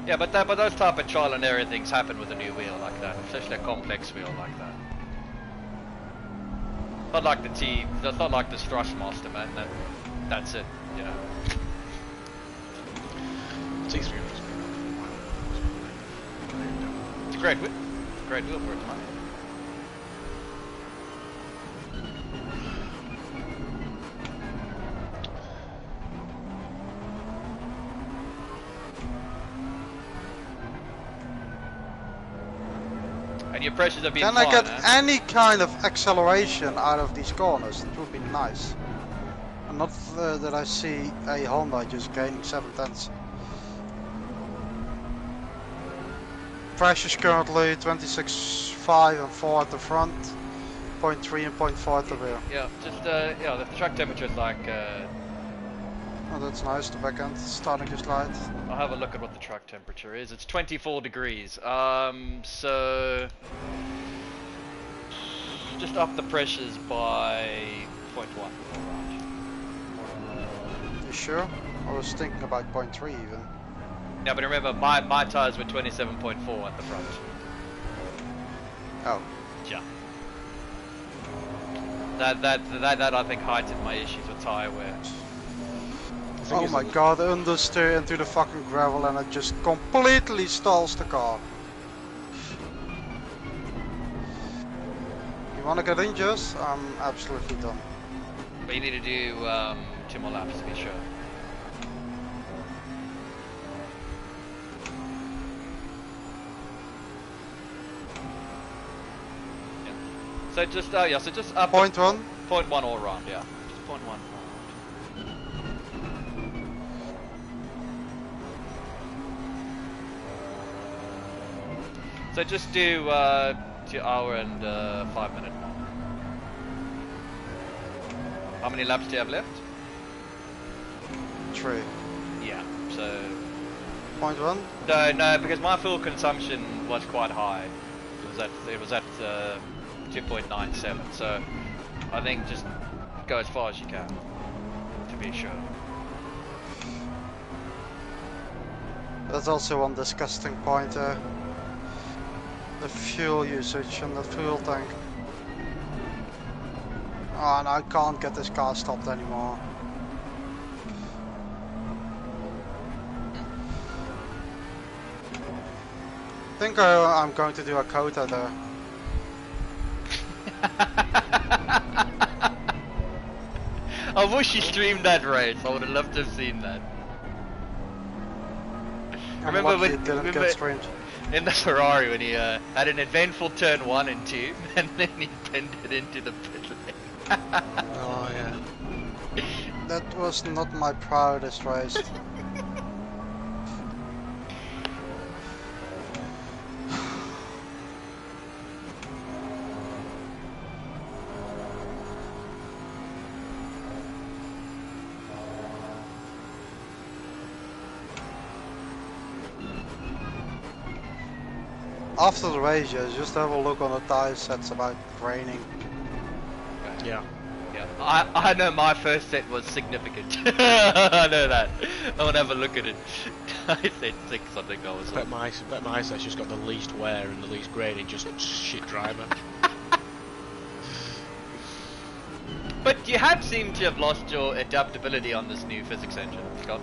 Yeah, but those type of trial and error things happen with a new wheel like that, especially a complex wheel like that. Not like the that's not like the Thrustmaster, man. That's it, you know. T3 It's a great wheel. Great wheel for its money. And your pressures have been Can fine, I get huh? any kind of acceleration out of these corners? It would be nice. And not that I see a Honda just gaining 7 tenths. Pressures currently 26.5 and 4 at the front, 0.3 and 0.4 at the rear. Yeah, just yeah, the track temperature is like. Oh, that's nice. The back end is starting to slide. I'll have a look at what the track temperature is. It's 24 degrees. So just up the pressures by 0.1 around. You sure? I was thinking about 0.3 even. Yeah, but remember, my tires were 27.4 at the front. Oh. Yeah. That I think heightened my issues with tire wear. Oh my god, understeer into the fucking gravel and it just completely stalls the car. You wanna get in, Jess? I'm absolutely done. But you need to do 2 more laps to be sure. Yeah. So just yeah, so just up 0.1? 0.1 all round, yeah. Just 0.1. So just do 2 hour and 5 minute mark. How many laps do you have left? 3. Yeah, so 0.1? no, because my fuel consumption was quite high. It was at 2.97. So I think just go as far as you can to be sure. That's also one disgusting point. The fuel usage and the fuel tank. Oh, and I can't get this car stopped anymore. I think I'm going to do a quota there. I wish you streamed that race. I would have loved to have seen that. Remember when it didn't get streamed. in the Ferrari when he had an eventful turn 1 and 2, and then he pinned it into the pit lane. Oh yeah. That was not my proudest race. After the race, just have a look on the tire sets about raining. Yeah. Yeah, I know my first set was significant. I know that. I want to have a look at it. I said 6, I think I was. Bet my set's just got the least wear and the least grading, just shit driver. But you have seemed to have lost your adaptability on this new physics engine, Scott.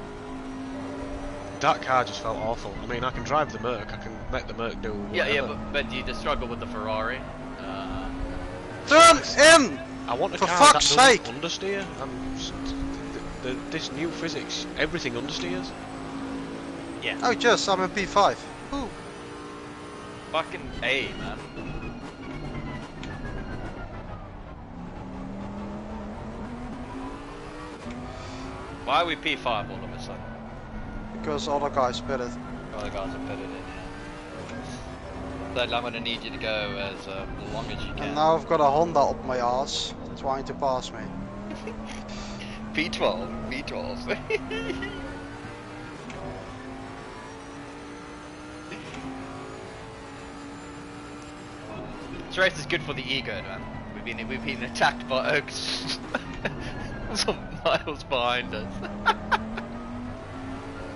That car just felt awful. I mean, I can drive the Merc, I can make the Merc do whatever. Yeah, but you just struggle with the Ferrari. Turn in! I want a For car fuck's that sake! doesn't understeer. This new physics, everything understeers. Yeah. Oh, just I'm in P5. Ooh. Fucking A, man. Why are we P5 all of a sudden? Because other guys spit it. Other guys have put it in, yeah. Then I'm gonna need you to go as long as you can. And now I've got a Honda up my ass trying to pass me. P12. This race is good for the ego, man. We've been attacked by oaks some miles behind us.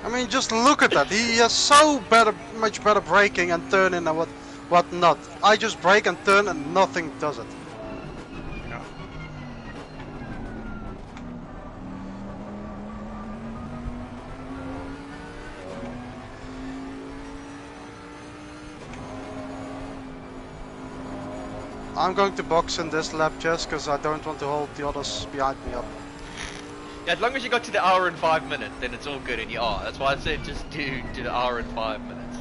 I mean, just look at that. He has so much better braking and turning and what not. I just brake and turn and nothing does it. Yeah. I'm going to box in this lap just because I don't want to hold the others behind me up. Yeah, as long as you got to the hour and 5 minutes, then it's all good and you are. That's why I said just do the hour and 5 minutes.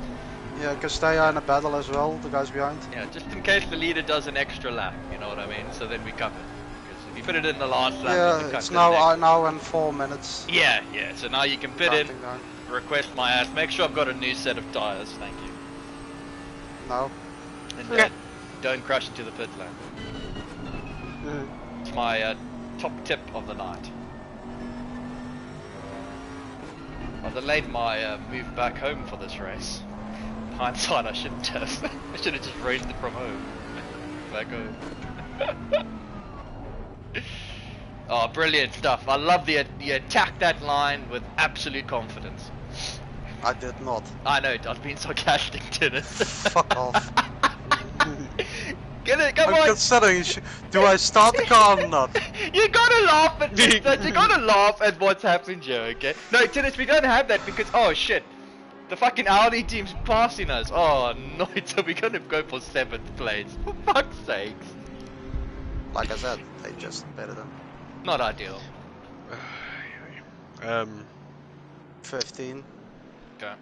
Yeah, because they are in a battle as well, the guys behind. Yeah, just in case the leader does an extra lap, you know what I mean? So then we cover it. Because if you put it in the last lap, then we Yeah, cut it's to the next. now an hour and 4 minutes. Yeah, so now you can put in, Counting down. request my ass, make sure I've got a new set of tyres, thank you. No. And Yeah. don't crash into the pit lane. It's my top tip of the night. I delayed my move back home for this race. In hindsight, I shouldn't have. I should have just raced it from home. Back home. Oh, brilliant stuff. I love you attack that line with absolute confidence. I did not. I know, I was being sarcastic, Dennis. Fuck off. Get it, come I'm on! considering, do I start the car or not? You gotta laugh at this, you gotta laugh at what's happened here, okay? No, Dennis, we don't have that because, oh shit, the fucking Audi team's passing us. Oh no, so we're gonna go for 7th place. For fuck's sakes. Like I said, they just better than Not ideal. 15. Okay.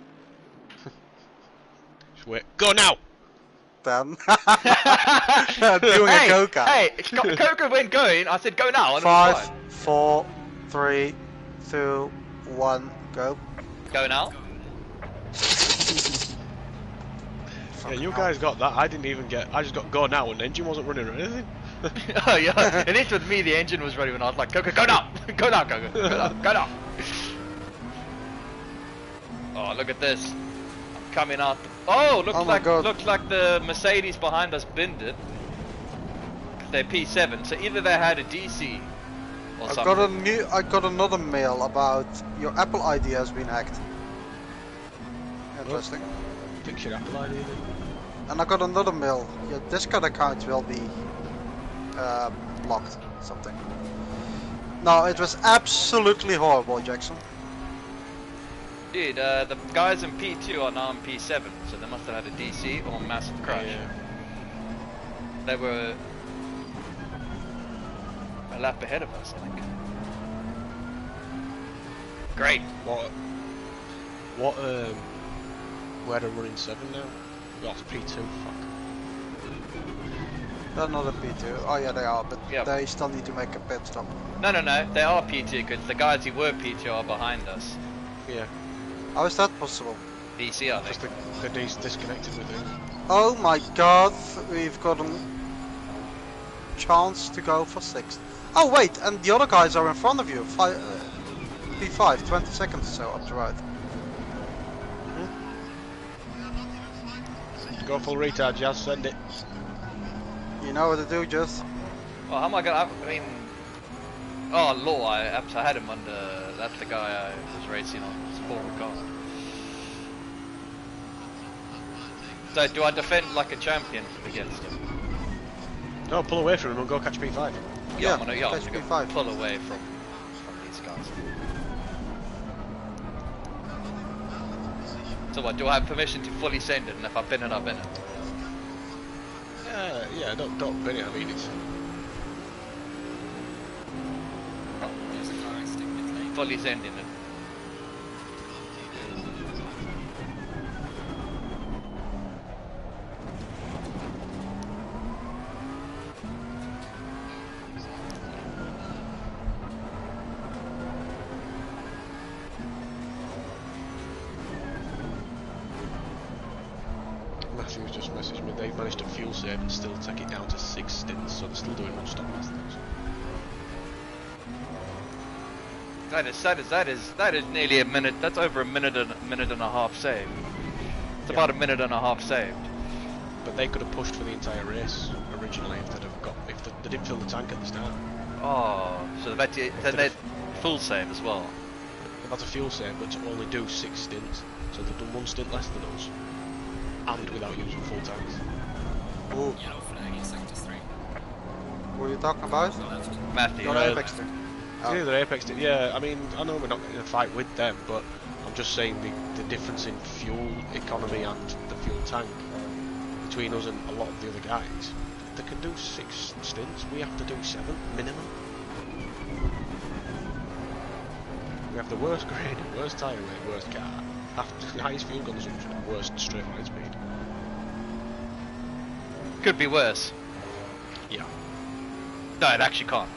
Just wait. Go now! 10. Doing a coca. Hey, Coca went going, I said go now. And 5, 4, 3, 2, 1, go. Go now? Yeah, you guys got that. I didn't even get. I just got go now, and the engine wasn't running or anything. Oh yeah, and it's with me, the engine was ready when I was like, Coca, go now! Go now, Coca, go now, go now! Oh, look at this. I'm coming out. Oh, Oh my God. looks like the Mercedes behind us binned it. They're P7, so either they had a DC or something. I got another mail about your Apple ID has been hacked. Interesting. Fix your Apple ID then. And I got another mail. Your Discord account will be blocked. Something. No, it was absolutely horrible, Jackson. Dude, the guys in P2 are now in P7, so they must have had a DC or a massive crash. Yeah. They were a lap ahead of us, I think. Great. What we're running 7 now? That's P2, fuck. They're not a P2. Oh yeah, they are, but Yeah. they still need to make a pit stop. No, they are P2 because the guys who were P2 are behind us. Yeah. How is that possible? DC, I Just think. the D's disconnected with it. Oh my god, we've got a chance to go for 6th. Oh wait, and the other guys are in front of you. P5, 20 seconds or so up the road. Go full retard, Jazz, send it. You know what to do, just. Oh, how am I gonna? I mean, oh law, I had him under. That's the guy I was racing on. It's a forward car. So do I defend like a champion against him? No, pull away from him and go catch P5. Yeah, I'm gonna catch go P5. pull away from these guys. So what? Do I have permission to fully send it? And if I bin it, I bin it. Yeah, don't bin it, I mean it's... Fully sending it. Matthew's just messaged me, they've managed to fuel save and still take it down to 6 stints, so they're still doing non-stop last things. That is nearly a minute. That's over a minute and a half saved. It's about a minute and a half saved. But they could have pushed for the entire race originally if they'd have got, if they didn't fill the tank at the start. Oh, so then they full save as well. They've had to fuel save, but to only do 6 stints, so they've done 1 stint less than us, and without using full tanks. Ooh. What are you talking about? Matthew, Your Apex team. Oh. Yeah, they're Apex. Yeah, I mean, I know we're not in a fight with them, but I'm just saying the difference in fuel economy and the fuel tank between us and a lot of the other guys. They can do 6 stints. We have to do 7 minimum. We have the worst grade, worst tyre weight, worst car, highest fuel consumption, and worst straight line speed. could be worse. Yeah. No, it actually can't.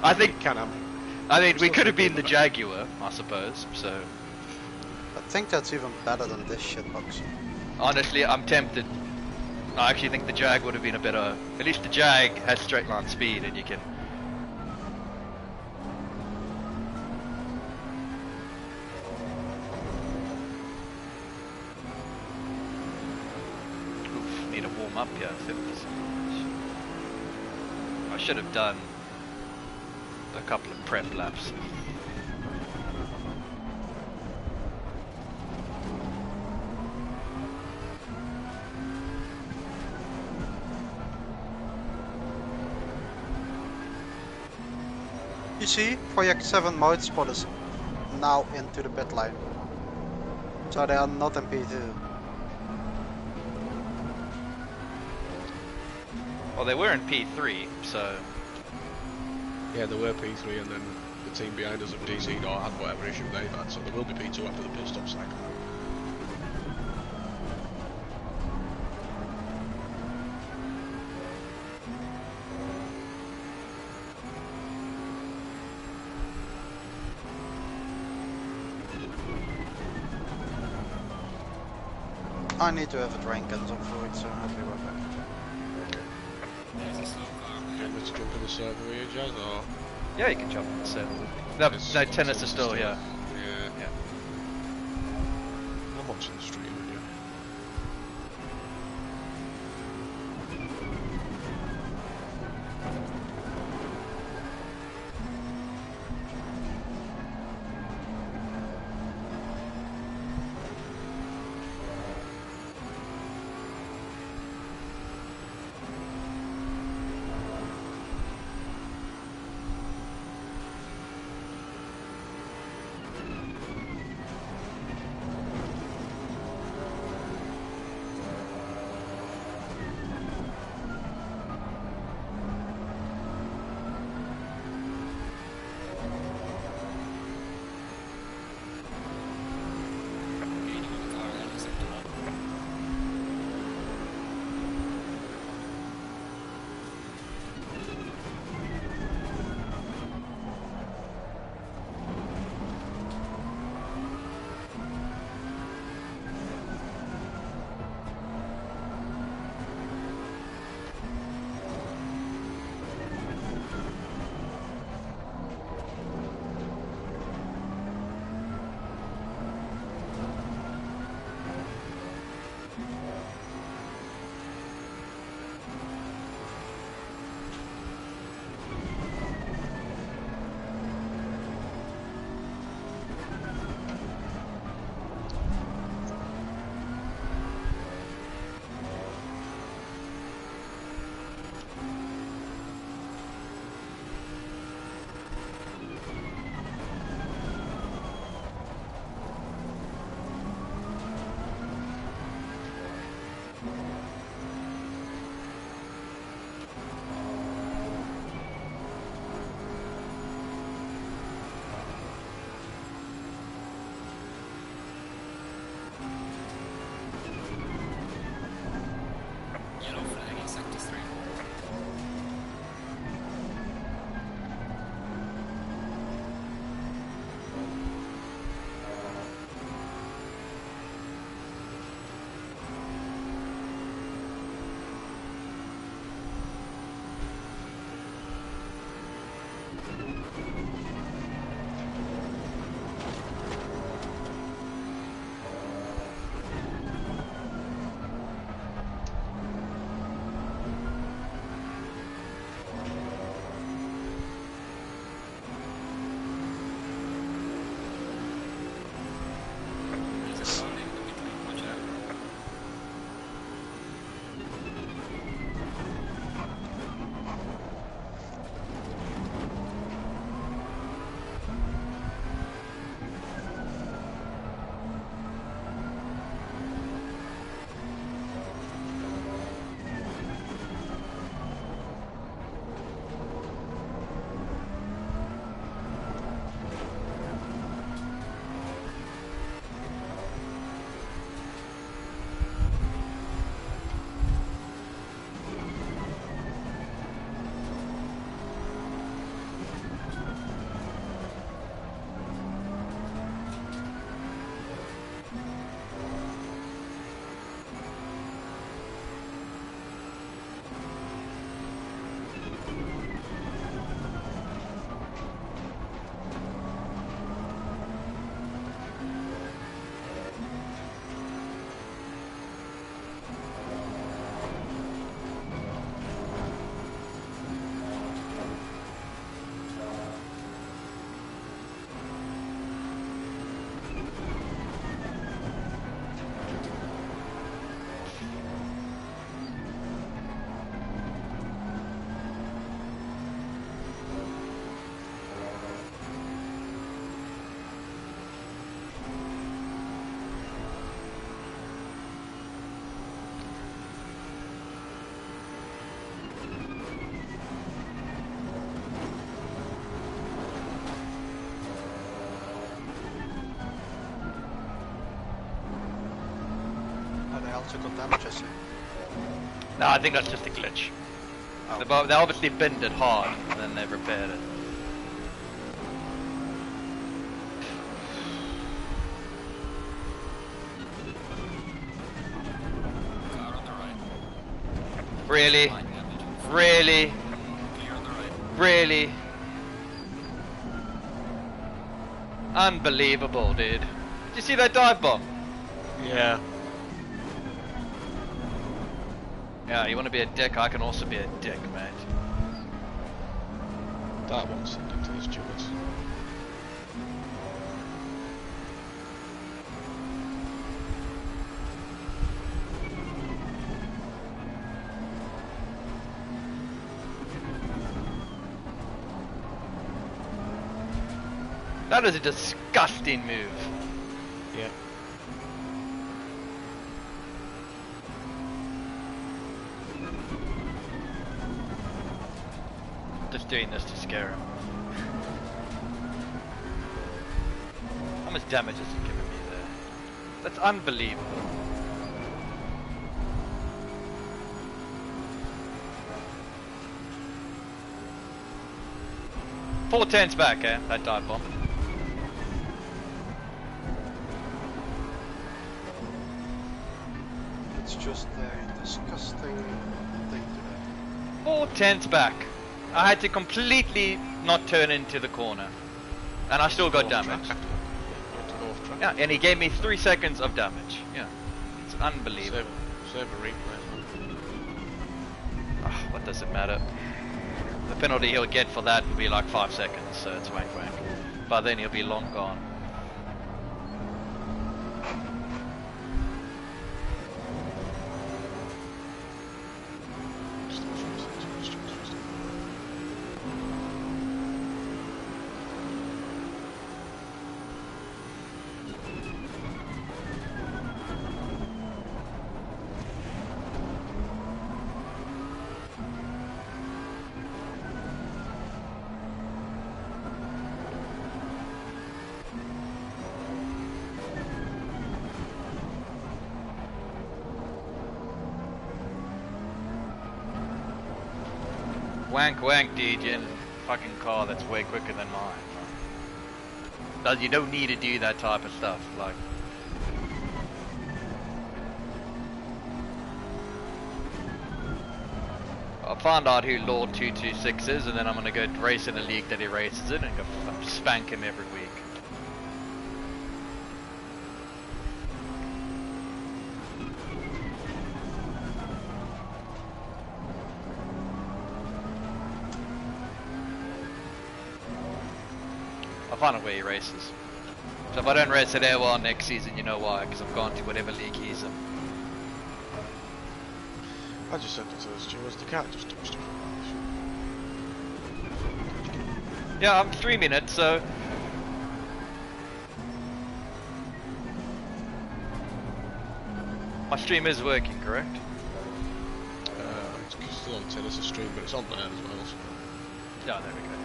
I think we could have been the Jaguar, I suppose. So I think that's even better than this shitbox. honestly, I'm tempted. I actually think the Jag would have been a better. At least the Jag has straight line speed, and you can. Oof, need to warm up here. 50%. I should have done a couple of prep laps. You see, Project 7 Motorsport is now into the pit lane. So they are not in P2. Well, they were in P3, so. Yeah, there were P3 and then the team behind us have DC'd or had whatever issue they've had, so there will be P2 after the pit stop cycle. I need to have a drink and some food, so I'll be right back. Let's jump in the server here, Jazz, or? Yeah, you can jump on the server. No, tennis is still, yeah. Yeah. I'm watching the stream with you. physical damages you. No, I think that's just a glitch. Oh. They obviously binned it hard, and then they repaired it. Really? Really? Really? Unbelievable, dude. Did you see that dive bomb? Yeah. Yeah, you want to be a dick? I can also be a dick, mate. That one's sending to the stewards. That is a disgusting move. Yeah. Just doing this to scare him. How much damage has he given me there? That's unbelievable. Four tenths back, eh? That dive bomb. It's just a disgusting thing to do. 4 tenths back. I had to completely not turn into the corner. And I still got damage. Yeah, and he gave me 3 seconds of damage. Yeah. It's unbelievable. Save a replay. Oh, what does it matter? The penalty he'll get for that will be like 5 seconds, so it's wank wank. By then he'll be long gone. Wank wank, dude, you're in a fucking car that's way quicker than mine. You don't need to do that type of stuff, like. I'll find out who Lord 226 is, and then I'm gonna go race in a league that he races in and go spank him every week. I'll find out where he races. So if I don't race at Airwell next season, you know why, because I've gone to whatever league he's in. I just sent it to the stewards. They can't just do stuff like this. Yeah, I'm streaming it, so... My stream is working, correct? It's still on Tennis stream, but it's on there as well. So. Yeah, there we go.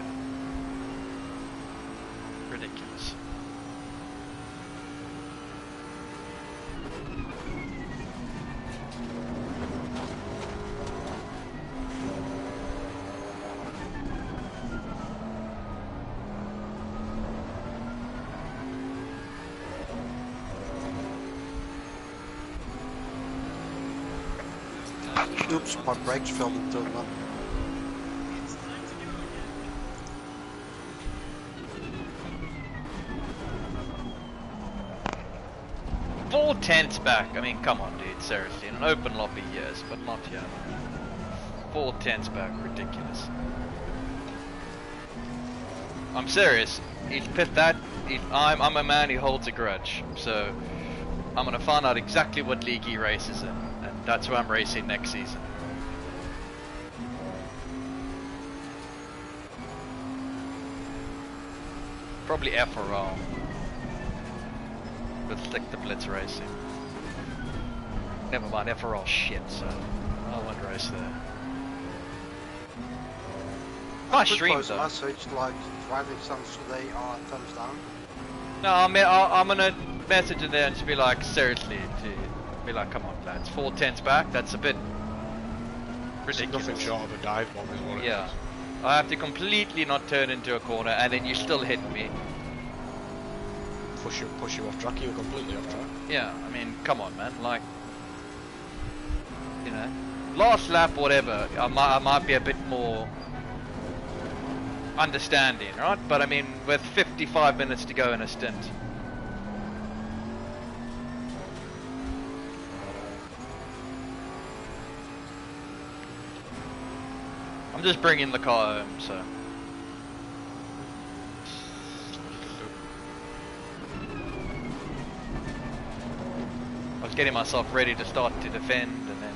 Ridiculous. Oops, my brakes failed into none. Four tenths back. I mean, come on, dude. Seriously, in an open lobby, yes, but not here. 4 tenths back. Ridiculous. I'm serious. He's pit that. I'm a man who holds a grudge. So I'm gonna find out exactly what league he races in, and that's where I'm racing next season. Probably SRL. With Slick the Blitz racing. Never mind, SRL shit, so I won't race there. My stream though. Message like driving songs today are thumbs down. No, I'm gonna message in there and just be like, seriously, dude, Be like, come on, lads, 4/10 back. That's a bit It's ridiculous. nothing short of a dive bomb is what it Yeah. is. I have to completely not turn into a corner, and then you still hit me. Push you off track, you're completely off track. Yeah, I mean, come on, man. Like, you know, last lap, whatever. I might be a bit more understanding, right? But I mean, with 55 minutes to go in a stint. I'm just bringing the car home, so. I was getting myself ready to start to defend, and then.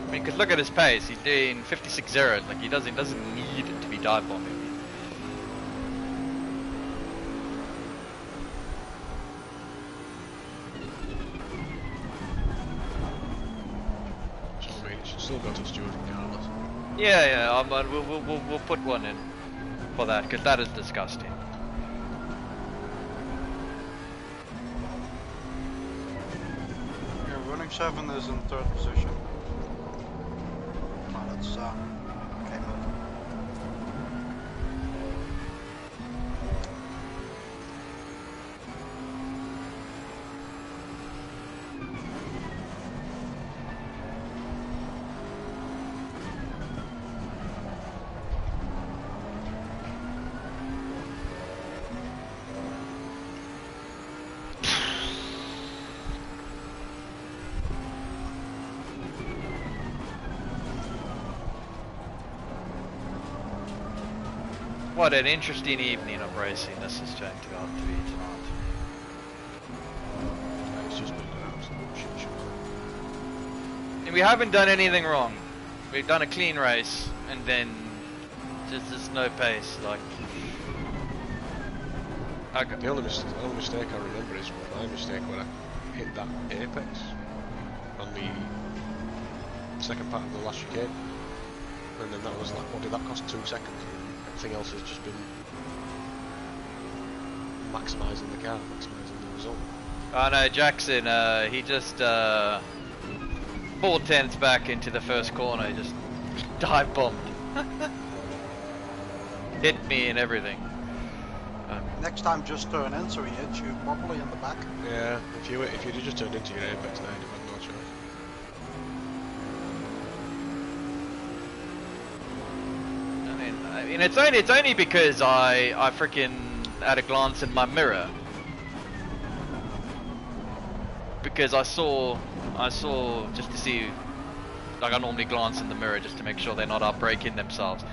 I mean, because look at his pace. He's doing 56.0. Like he doesn't need it to be dive bombing me. So I mean, it should still go to Stewart regardless. Yeah. We'll put one in for that, because that is disgusting. Yeah, running 7 is in 3rd position. Oh, that's okay, What an interesting evening of racing this is going to out to be tonight. It's just been an absolute shit show. And we haven't done anything wrong. We've done a clean race, and then just no pace. Like, okay. The only mistake I remember is my mistake when I hit that apex on the second part of the last chicane, and then that was like, what did that cost? 2 seconds. Everything else has just been maximising the car, maximising the result. Oh no, Jackson, he just 4/10 back into the first corner, just dive bombed. Hit me and everything. Next time, just turn in so he hits you properly in the back. Yeah, if you'd just turned into your apex now, you'd have had no choice. I mean, it's only because I freaking had a glance in my mirror, because I saw just to see, like I normally glance in the mirror just to make sure they're not out braking themselves,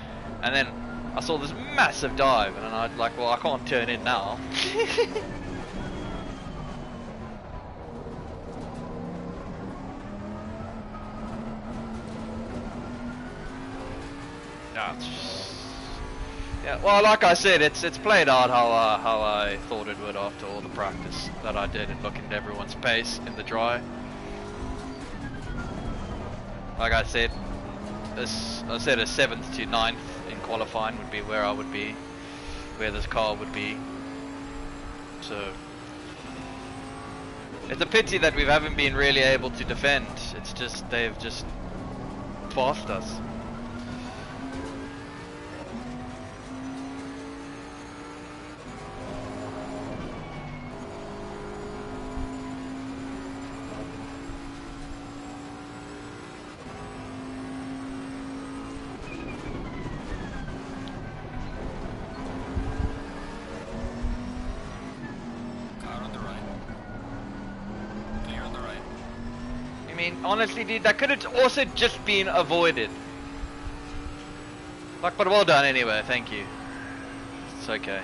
and then I saw this massive dive, and I was like, well, I can't turn in now. No, it's just... Yeah, well, like I said, it's played out how I thought it would after all the practice that I did and looking at everyone's pace in the dry. Like I said, a 7th to 9th in qualifying would be where I would be, where this car would be. So it's a pity that we haven't been really able to defend. It's just they've just passed us. Honestly, dude, that could have also just been avoided. Like, but well done anyway, thank you. It's okay.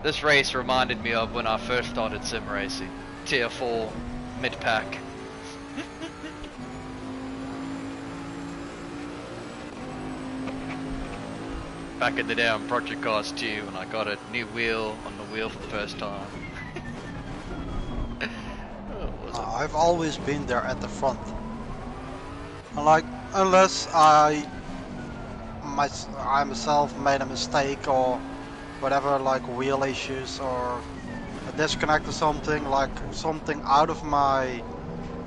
This race reminded me of when I first started sim racing. Tier 4, mid-pack. back in the day on Project Cars 2 when I got a new wheel on the wheel for the first time. What was it? I've always been there at the front. And like, unless I myself made a mistake or whatever, like wheel issues or a disconnect or something, like something out of my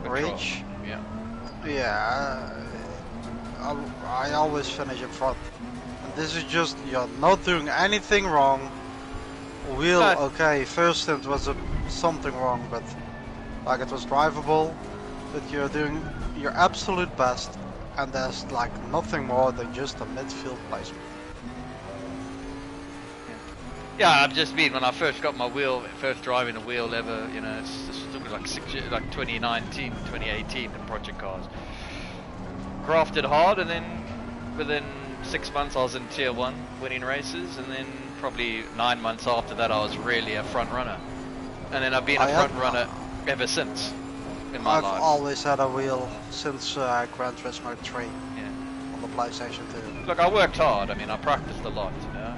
Control. reach. Yeah. Yeah, I always finish in front. And this is just, you're not doing anything wrong. Wheel, No. okay, first stint was something wrong, but like it was drivable, but you're doing your absolute best, and there's like nothing more than just a midfield placement. Yeah, I've just been, when I first got my wheel, first driving a wheel ever, you know, it's like 6 years, like 2019, 2018 in Project Cars. Grafted hard, and then within 6 months I was in Tier 1 winning races, and then probably 9 months after that I was really a front runner. And then I've been a front runner ever since in my I've life. always had a wheel since Gran Turismo 3 Yeah. on the PlayStation 2. Look, I worked hard, I mean, I practiced a lot, you know,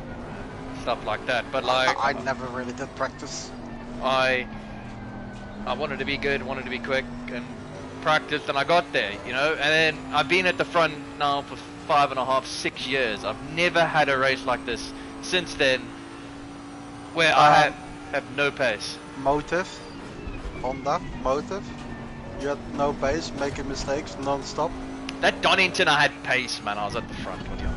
stuff like that, but like... I never really did practice. I wanted to be good, wanted to be quick, and practiced, and I got there, you know. And then I've been at the front now for 5.5, 6 years. I've never had a race like this since then, where I have no pace. Motive, Honda, motive. You had no pace, making mistakes non-stop. That Donington, I had pace, man. I was at the front. What do you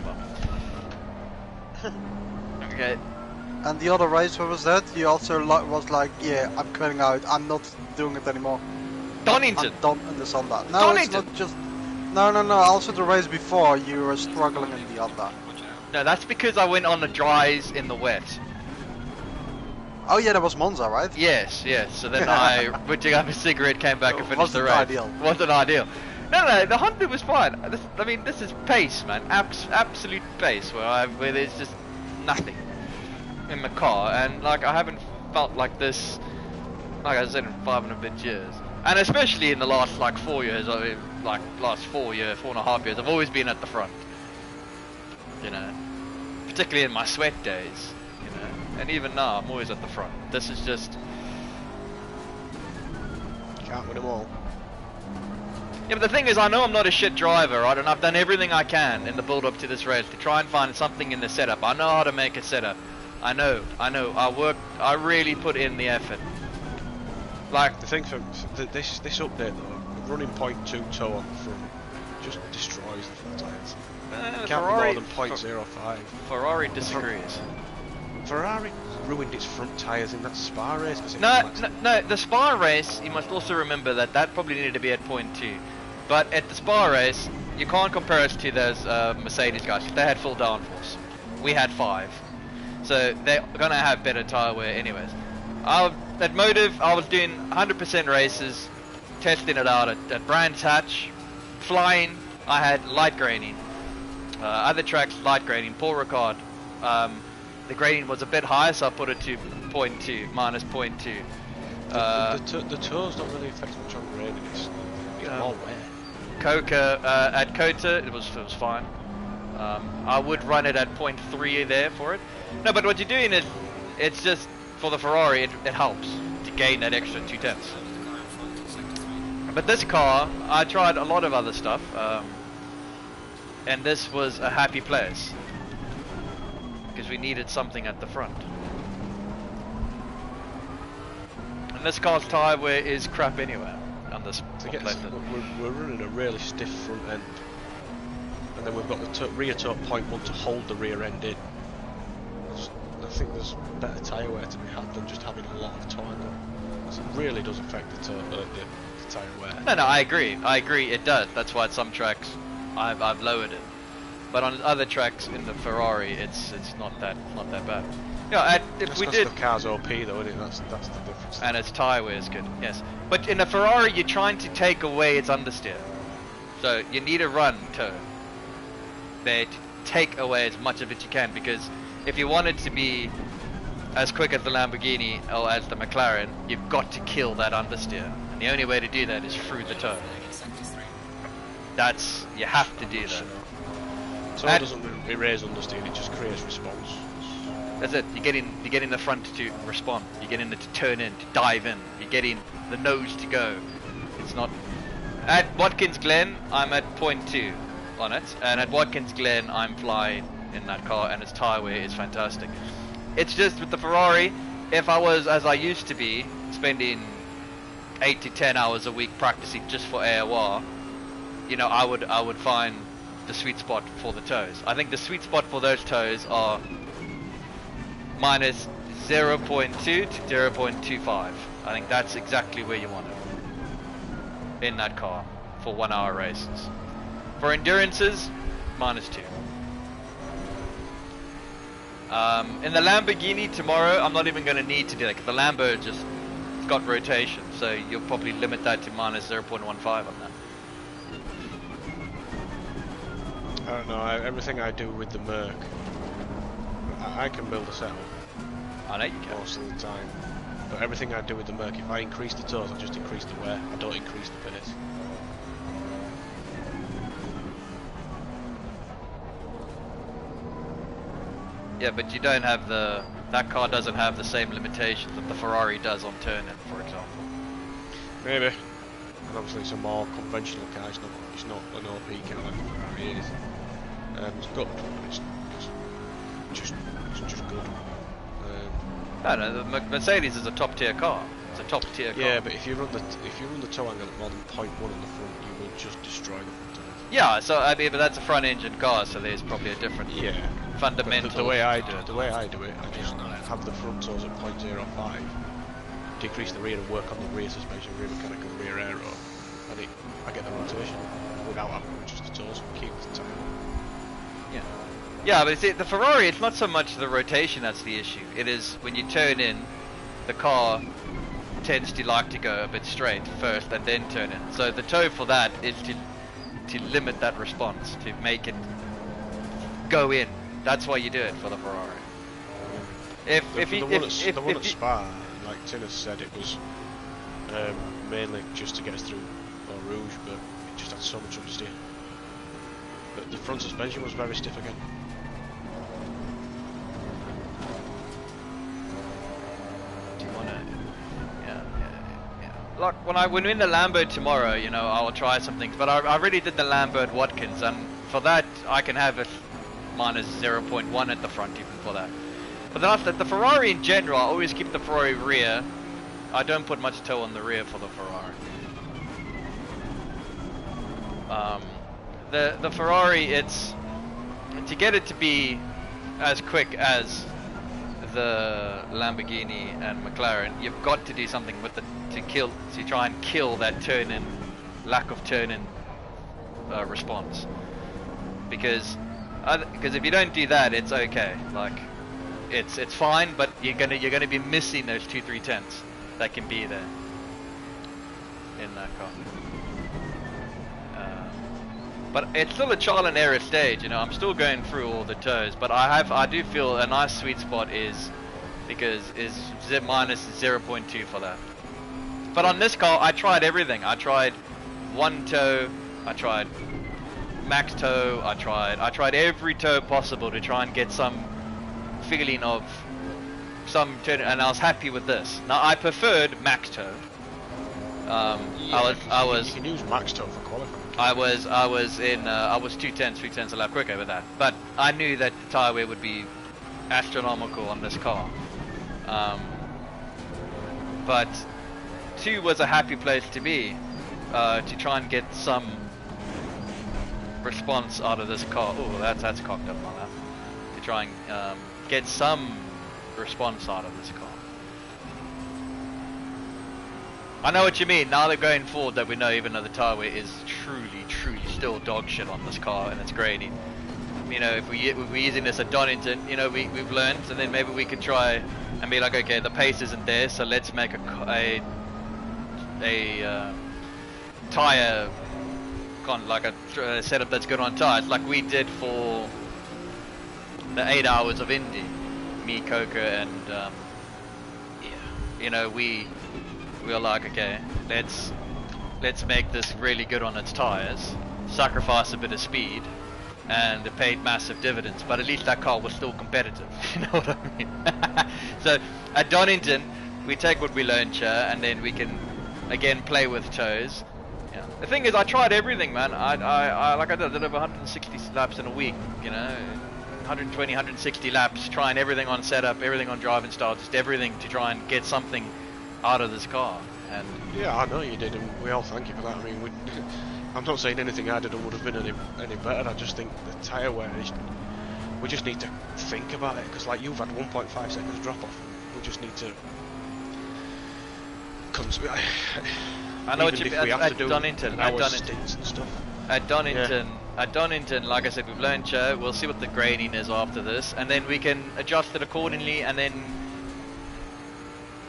want? Okay. And the other race, what was that? You also was like, yeah, I'm quitting out. I'm not doing it anymore. Donington. I'm done in this Honda. No, Donington. it's not just. No. Also the race before, you were struggling in the Honda. No, that's because I went on the dries in the wet. Oh yeah, that was Monza, right? Yes. So then I went to have a cigarette, came back and finished the race. Ideal. Wasn't ideal. No, the Honda was fine. I mean, this is pace, man. Absolute pace, where there's just nothing in the car, and like I haven't felt like this, like I said, in 5 and a bit years, and especially in the last like 4 years. I mean, like last 4.5 years, I've always been at the front. You know, particularly in my sweat days. You know, and even now I'm always at the front. This is just. Can't win them all. Yeah, but the thing is, I know I'm not a shit driver, right? And I've done everything I can in the build-up to this race to try and find something in the setup. I know how to make a setup. I know. I really put in the effort. Like The thing for this update though, running 0.2 toe on the front just destroys the front tyres. Can't Ferrari, be more than 0.05. Ferrari disagrees. Ferrari ruined its front tyres in that Spa race. No, the Spa race, you must also remember that probably needed to be at 0.2. But at the Spa race, you can't compare us to those Mercedes guys. They had full downforce. We had 5. So they're going to have better tyre wear anyways. At Motive, I was doing 100% races, testing it out at Brands Hatch. Flying, I had light graining. Other tracks, light graining. Paul Ricard, the grading was a bit higher, so I put it to 0.2, minus 0.2. The toes don't really affect much on grading. It's all wet. Coca, at Kota, it was fine. I would run it at 0.3 there for it. No, but what you're doing is, it's just, for the Ferrari, it helps to gain that extra 0.2. But this car, I tried a lot of other stuff, and this was a happy place. Because we needed something at the front. And this car's tyre wear is crap anyway. On this we're running a really stiff front end. And then we've got the rear toe 0.1 to hold the rear end in. I think there's better tyre wear to be had than just having a lot of torque on. So it really does affect the tyre wear. No, I agree, it does. That's why at some tracks I've lowered it. But on other tracks in the Ferrari, it's not that bad. Yeah, if we did. The car's OP though, isn't it? That's the difference. And its tyre wear is good, yes. But in the Ferrari, you're trying to take away its understeer. So you need a run toe there to take away as much of it you can, because if you want it to be as quick as the Lamborghini or as the McLaren, you've got to kill that understeer. And the only way to do that is through the toe. You have to do that. I'm not sure. So it doesn't erase understeer, it just creates response. That's it. You're getting the front to respond. You're getting it to turn in, to dive in. You're getting the nose to go. It's not. At Watkins Glen, I'm at 0.2 on it, and at Watkins Glen, I'm flying in that car, and its tyre wear is fantastic. It's just with the Ferrari, if I was as I used to be, spending 8 to 10 hours a week practicing just for AOR, you know, I would find the sweet spot for the toes. I think the sweet spot for those toes are minus 0.2 to 0.25. I think that's exactly where you want it in that car for 1 hour races. For endurances, minus 2. In the Lamborghini tomorrow, I'm not even going to need to do that because the Lambo just got rotation, so you'll probably limit that to minus 0.15 on that. I don't know, everything I do with the Merc, I can build a setup. I know you can. Most of the time. But everything I do with the Merc, if I increase the toes, I just increase the wear. I don't increase the pace. Yeah, but you don't have that car doesn't have the same limitations that the Ferrari does on turn-in, for example. Maybe. And obviously it's a more conventional car, it's not an OP car like the Ferrari is. It's good, but it's just good. No, the Mercedes is a top tier car. It's a top tier car. Yeah, but if you run the toe angle at more than 0.1 on the front, you will just destroy the front tires. Yeah, so I mean, but that's a front engine car, so there's probably a different fundamental. The way I do it, I just have the front toes at 0.05, decrease the rear and work on the rear suspension, rear mechanical, rear aero, and I get the rotation without having just the toes, keep the tire. Yeah. Yeah, but see, the Ferrari, it's not so much the rotation that's the issue. It is when you turn in, the car tends to like to go a bit straight first and then turn in. So the toe for that is to limit that response, to make it go in. That's why you do it for the Ferrari. The one at Spa, like Tina said, it was mainly just to get us through Eau Rouge, but it just had so much understeer. But the front suspension was very stiff again. Do you want to? Yeah. Like when we're in the Lambo tomorrow, you know, I'll try some things. But I already did the Lambo at Watkins, and for that I can have a minus 0.1 at the front even for that. But then after the Ferrari in general, I always keep the Ferrari rear. I don't put much toe on the rear for the Ferrari. The Ferrari, it's to get it to be as quick as the Lamborghini and McLaren, you've got to do something with it to try and kill that lack of turn-in response. Because if you don't do that, it's okay. Like it's fine, but you're gonna be missing those 2-3 tenths that can be there in that car. But it's still a trial and error stage, you know. I'm still going through all the toes, but I do feel a nice sweet spot is minus 0.2 for that. But on this car, I tried everything. I tried one toe, I tried max toe, I tried every toe possible to try and get some feeling of some turn, and I was happy with this. Now I preferred max toe. You can use max toe for qualifying. I was 2/10 a lap quicker with that, but I knew that the tyre wear would be astronomical on this car. But 2 was a happy place to be, to try and get some response out of this car. Oh, that's cocked up on that. To try and get some response out of this car. I know what you mean. Now they're going forward that we know, even though the tyre wear is truly still dog shit on this car and it's grading. You know, if we're using this at Donington, you know, we've learned, and then maybe we could try and be like, okay, the pace isn't there, so let's make a tyre, kind of like a setup that's good on tyres, like we did for the 8 hours of Indy. Me, Coca, and you know, we were like, okay, let's make this really good on its tires, sacrifice a bit of speed, and it paid massive dividends, but at least that car was still competitive. You know what I mean? So at Donington, we take what we learned here, and then we can again play with toes. Yeah. The thing is, I tried everything, man. I like I did over 160 laps in a week. You know, 120, 160 laps, trying everything on setup, everything on driving style, just everything to try and get something out of this car. And yeah, I know you did, and we all thank you for that. I mean, I'm not saying anything I did would have been any better. I just think the tyre wear is. We just need to think about it, because like you've had 1.5 seconds drop off. We just need to. I know what you mean. At Donington, stints and stuff. At Donington, like I said, we've learned we'll see what the grading is after this, and then we can adjust it accordingly. And then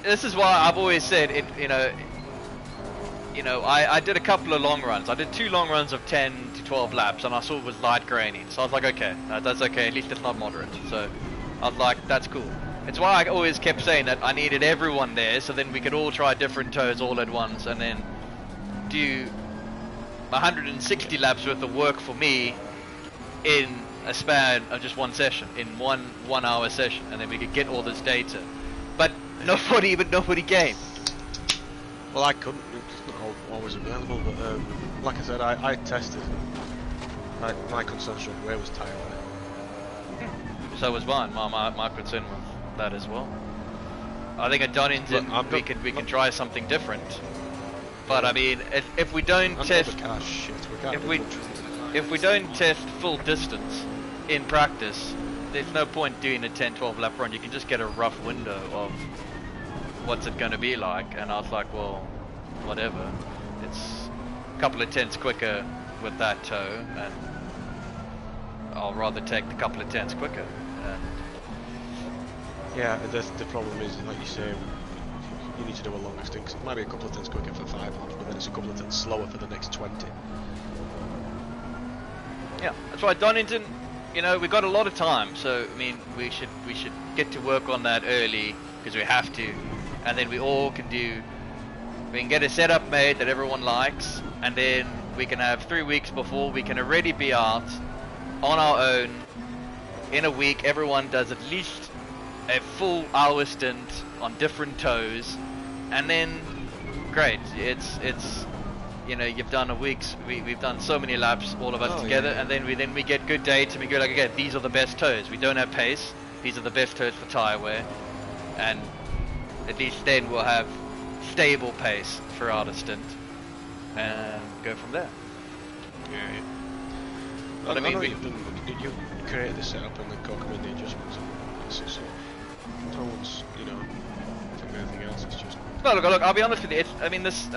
this is why I've always said it. I did a couple of long runs. I did 2 long runs of 10 to 12 laps, and I saw it was light grading. So I was like, okay, that's okay. At least it's not moderate. So I was like, that's cool. It's why I always kept saying that I needed everyone there, so then we could all try different toes all at once, and then do 160 laps worth of work for me in a span of just one session, in one hour session, and then we could get all this data. But nobody came. Well, I couldn't. It's not always available, but like I said, I tested. My concern straight away was tyre wear. So was mine. My concern was that as well. I think at Donington we can try something different. But I mean, if we don't test, if we don't test full distance in practice, there's no point doing a 10-12 lap run. You can just get a rough window of what's it going to be like. And I was like, well, whatever. It's a couple of tenths quicker with that toe, and I'll rather take the couple of tenths quicker. And yeah, the problem is, like you say, you need to do a longer stint. It might be a couple of tenths quicker for 5 laps, but then it's a couple of tenths slower for the next 20. Yeah, that's right. Donington, we got a lot of time, so I mean, we should get to work on that early, because we have to, and then we can get a setup made that everyone likes, and then we can have 3 weeks before we can already be out on our own. In a week, everyone does at least a full hour stint on different toes, and then great, it's you've done a week's, we've done so many laps, all of us together, and then we get good data, and we go like, okay, these are the best toes. We don't have pace, these are the best toes for tyre wear, and at least then we'll have stable pace throughout a stint and go from there. Yeah. But I mean, you created the setup and then go come in the adjustments. It's no one's, doing anything else. It's just. No, look. I'll be honest with you.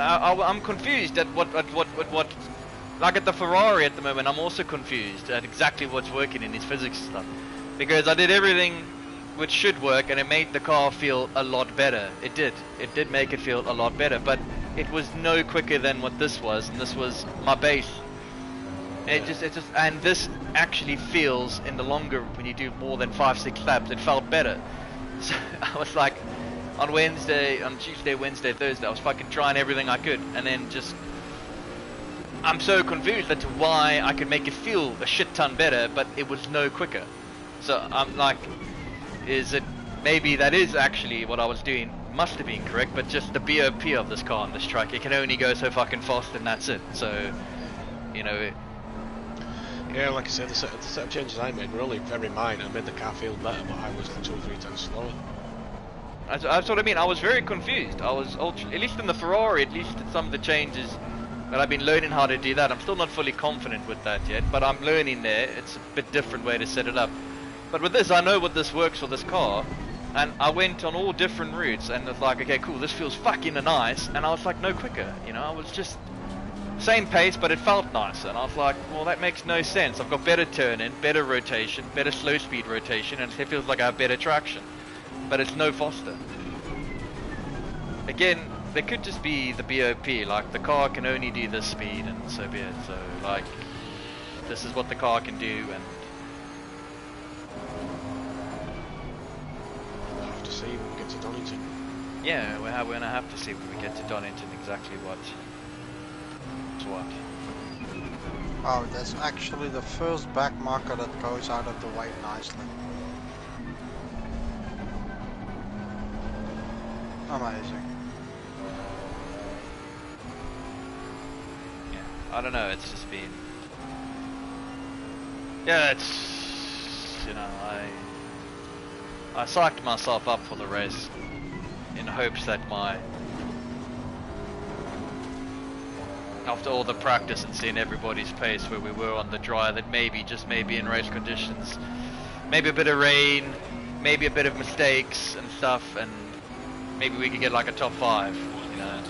I'm confused at what. Like at the Ferrari at the moment, I'm also confused at exactly what's working in these physics stuff, because I did everything which should work, and it made the car feel a lot better. It did make it feel a lot better, but it was no quicker than what this was, and this was my base. And and this actually feels, in the longer, when you do more than 5-6 laps, it felt better. So I was like, on Tuesday, Wednesday, Thursday, I was fucking trying everything I could, and then I'm so confused as to why I could make it feel a shit ton better, but it was no quicker. So I'm like, is it, maybe that is actually what I was doing, must have been correct, but just the BOP of this car on this track, it can only go so fucking fast, and that's it. So, yeah, like I said, the set of changes I made were only very minor. I made the car feel better, but I was 2 or 3 times slower. That's what I mean. I was very confused. I was at least in the Ferrari, at least in some of the changes, but I've been learning how to do that. I'm still not fully confident with that yet, but I'm learning there. It's a bit different way to set it up. But with this, I know what this works for this car, and I went on all different routes, and it's like, okay, cool, this feels fucking nice, and I was like, no quicker. I was just same pace, but it felt nicer, and I was like, well, that makes no sense. I've got better turn-in, better rotation, better slow-speed rotation, and it feels like I have better traction, but it's no faster. Again, there could just be the BOP, like the car can only do this speed, and so be it. So, like, this is what the car can do, and We'll have to see when we get to Donington. yeah, we're gonna have to see when we get to Donington exactly what's what. Oh, that's actually the first back marker that goes out of the way nicely. Amazing. Yeah, I don't know. It's just been. Yeah, it's. You know, I psyched myself up for the race in hopes that after all the practice and seeing everybody's pace where we were on the dry, that maybe, just maybe in race conditions, maybe a bit of rain, maybe a bit of mistakes and stuff, and maybe we could get like a top 5, you know.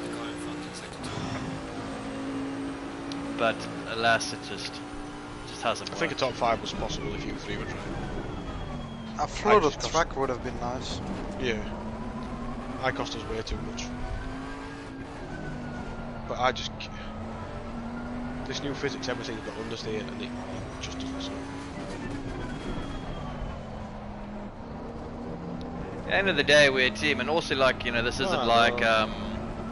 But alas, it just hasn't I worked. think a top 5 was possible if you three were trying. A flooded track would have been nice. Yeah. I cost us way too much. But I just... This new physics, everything's got understeer and it just doesn't suit. At the end of the day, we're a team, and also, like, you know, this isn't like no.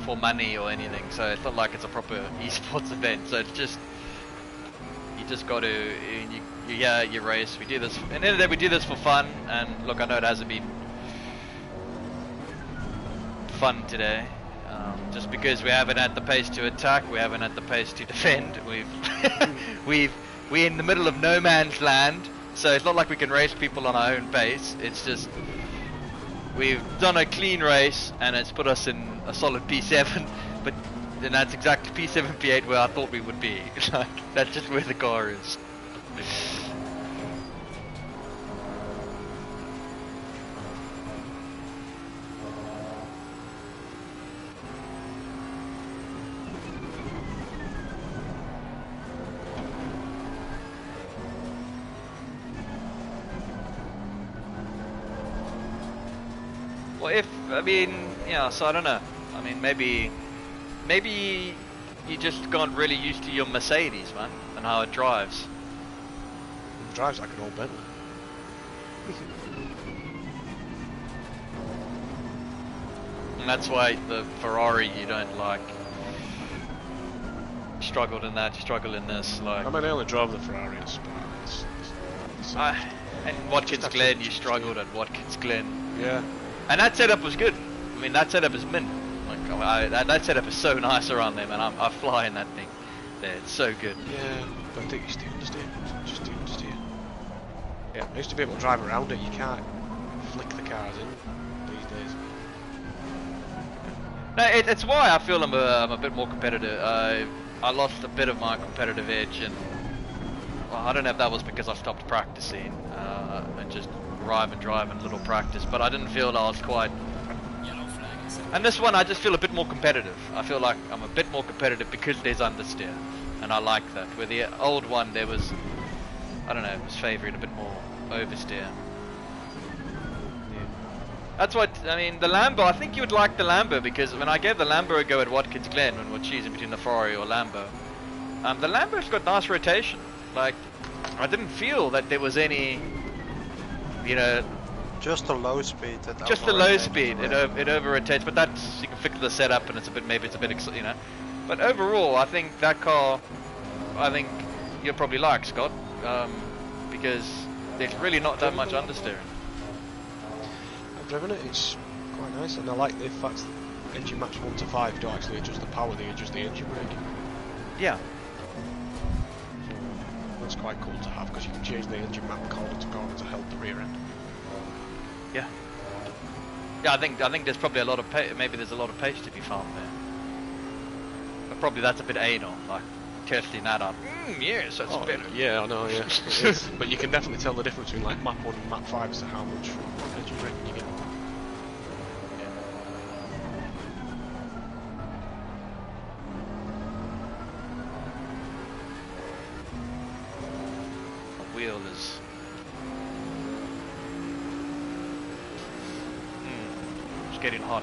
for money or anything, so it's not like it's a proper esports event. So it's just, you just got to, you race. We do this, at the end of the day, we do this for fun. And look, I know it hasn't been fun today, just because we haven't had the pace to attack, we haven't had the pace to defend. We're in the middle of no man's land, so it's not like we can race people on our own pace. It's just, we've done a clean race and it's put us in a solid P7, but then that's exactly P7, P8 where I thought we would be. Like, that's just where the car is. Well, so I don't know. I mean, maybe you just got really used to your Mercedes, man, and how it drives. It drives like an old Bentley. And that's why the Ferrari you don't like. You struggled in that, you struggle in this, like. I mean, I only drove the Ferrari in Spa. And Watkins Glen, you struggled at Watkins Glen. Yeah. And that setup was good. I mean, that setup is mint. Like, that setup is so nice around there, man. I fly in that thing. There, it's so good. Yeah, but I think you still understeer. Just do understeer. Yeah. I used to be able to drive around it. You can't flick the cars in these days. No, it's why I feel I'm a bit more competitive. I lost a bit of my competitive edge, and well, I don't know if that was because I stopped practicing and just drive and little practice, but I didn't feel I was quite. And this one, I just feel a bit more competitive. I feel like I'm a bit more competitive because there's understeer, and I like that. Where the old one, there was, I don't know, it was favouring a bit more oversteer. Yeah. That's what, I mean, the Lambo, I think you would like the Lambo, because when I gave the Lambo a go at Watkins Glen, when we're choosing between the Ferrari or Lambo, the Lambo's got nice rotation. Like, I didn't feel that there was any, you know, just a low speed. Just a low speed. It over rotates, but that's, you can fix the setup, and maybe it's a bit, you know. But overall, I think that car, I think you'll probably like, Scott, because there's really not that much understeering. I've driven it. It's quite nice, and I like the fact that engine maps 1 to 5 don't actually adjust the power; they adjust the engine brake. Yeah. That's quite cool to have, because you can change the engine map corner to help the rear end. Yeah. Yeah, I think there's probably a lot of maybe there's a lot of pace to be found there. But probably that's a bit anal, like testing that up. Yes, that's better. Yeah, I know. Yeah, but you can definitely tell the difference between like map 1 and map 5 as to how much engine braking you get. The wheel is. It's getting hot.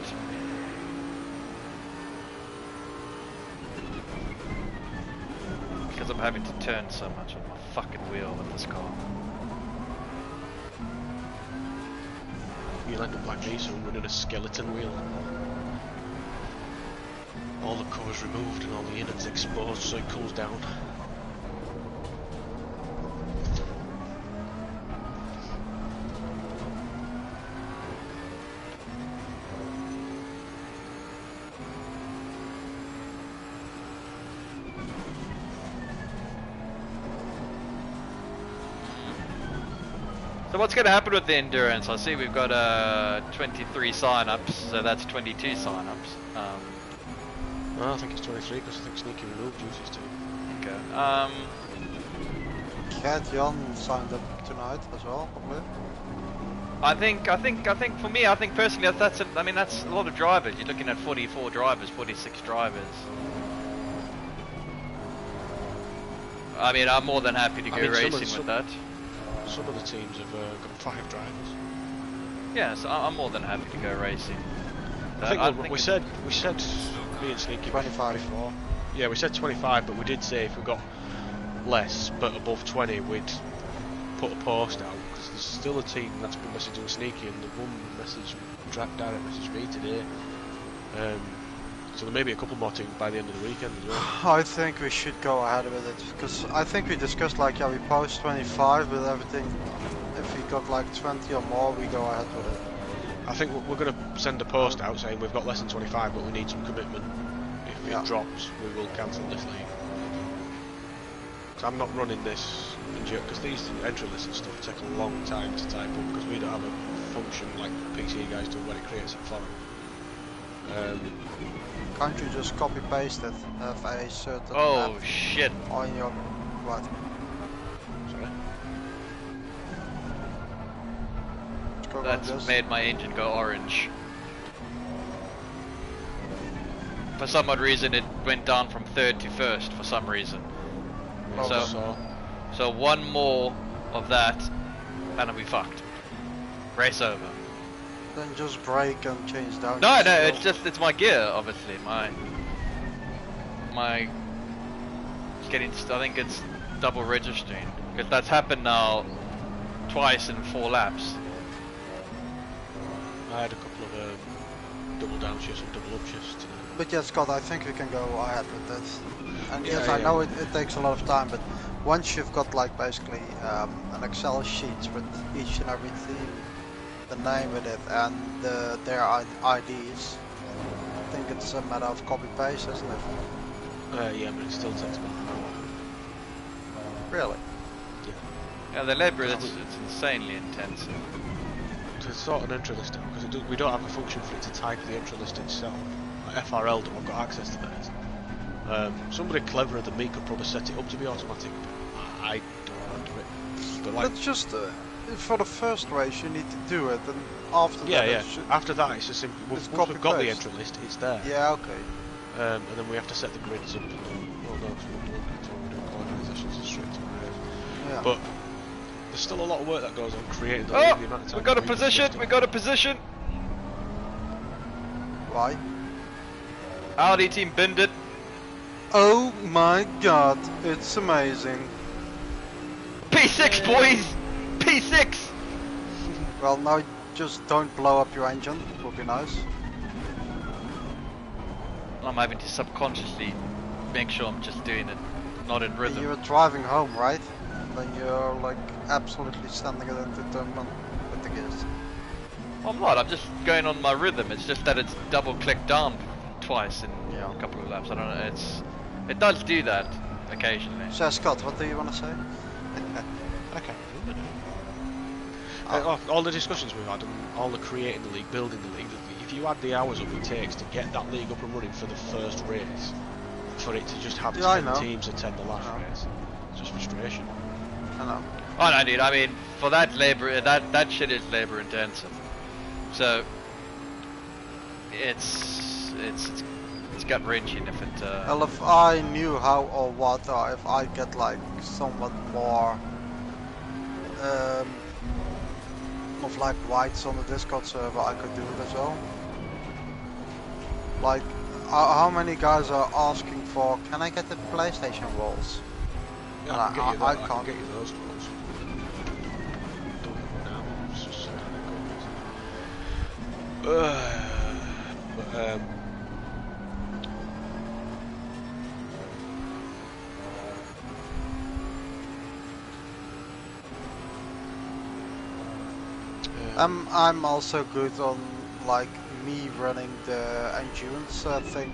Because I'm having to turn so much on my fucking wheel with this car. You'll end up like me, so running a skeleton wheel. All the core's removed and all the innards exposed, so it cools down. So what's going to happen with the endurance? I see we've got 23 sign-ups, so that's 22 sign-ups. No, I think it's 23 because I think Sneaky removed duties too. Okay. Cat Jan signed up tonight as well, probably. I think for me, I think personally that's a lot of drivers. You're looking at 44 drivers, 46 drivers. I mean, I'm more than happy to go racing with that. Some of the teams have got 5 drivers. Yeah, so I'm more than happy to go racing. I think we said me and Sneaky 25 before. Yeah, we said 25, but we did say if we got less but above 20, we'd put a post out because there's still a team that's been messaging Sneaky, and the one direct message me today. So there may be a couple more teams by the end of the weekend as well. I think we should go ahead with it because I think we discussed like we post 25 with everything. If we got like 20 or more, we go ahead with it. I think we're going to send a post out saying we've got less than 25, but we need some commitment. If it drops, we will cancel this league. So I'm not running this because these entry lists and stuff take a long time to type up because we don't have a function like PC guys do when it creates a forum. Can't you just copy paste it? Have a certain Oh map shit! on your what? Sorry. Let's go like That's this. made my engine go orange. For some odd reason, it went down from 3rd to 1st for some reason. So one more of that, and I'll be fucked. Race over. Then just brake and change down. No, your it's my gear, obviously. My it's getting. I think it's double registering because that's happened now twice in 4 laps. I had a couple of double down shifts and double up shifts today. But yeah, Scott, I think we can go ahead with this. And Yeah, yes, I yeah. know it takes a lot of time, but once you've got like basically an Excel sheet with each and every team, the name with it, and their IDs, I think it's a matter of copy paste, isn't it? Yeah, but it still takes about an hour. Really? Yeah, the labour it's insanely intensive. To sort an entry list out, because we don't have a function for it to type the entry list itself. Like FRL do, I've got access to theirs. Somebody cleverer than me could probably set it up to be automatic, but I don't want to do it. But like, Let's just, for the first race you need to do it, and after that it should... After that it's just simply, once we've got the entry list, it's there. Yeah, okay. And then we have to set the grids up. Well, no, because we're doing qualifying sessions and straight to Yeah. But there's still a lot of work that goes on creating the Oh, amount of time we got a people position. spend We on got a position. Why? Audi team binned it. Oh my god, it's amazing. P6 boys. P6. Well, now just don't blow up your engine, it would be nice. I'm having to subconsciously make sure I'm just doing it, not in rhythm. You're driving home, right? Then you're like absolutely sending it into turn 1 with the gears. I'm not. I'm just going on my rhythm. It's just that it's double clicked down twice in a couple of laps. I don't know. It does do that occasionally. So Scott, what do you want to say? I can't remember now. All the discussions we've had and all the creating the league, building the league, if you add the hours up it takes to get that league up and running for the first race, for it to just have 10 teams attend the last race, it's just frustration. I know. Oh no, dude. I mean, for that labor, that shit is labor intensive. So it's gut wrenching if it. Well, if I knew how or what, or if I get like somewhat more of like whites on the Discord server, I could do it as well. Like, how many guys are asking for? Can I get the PlayStation rolls? Yeah, I can get you those rolls. Don't know now. It's just I'm also good on like me running the endurance thing,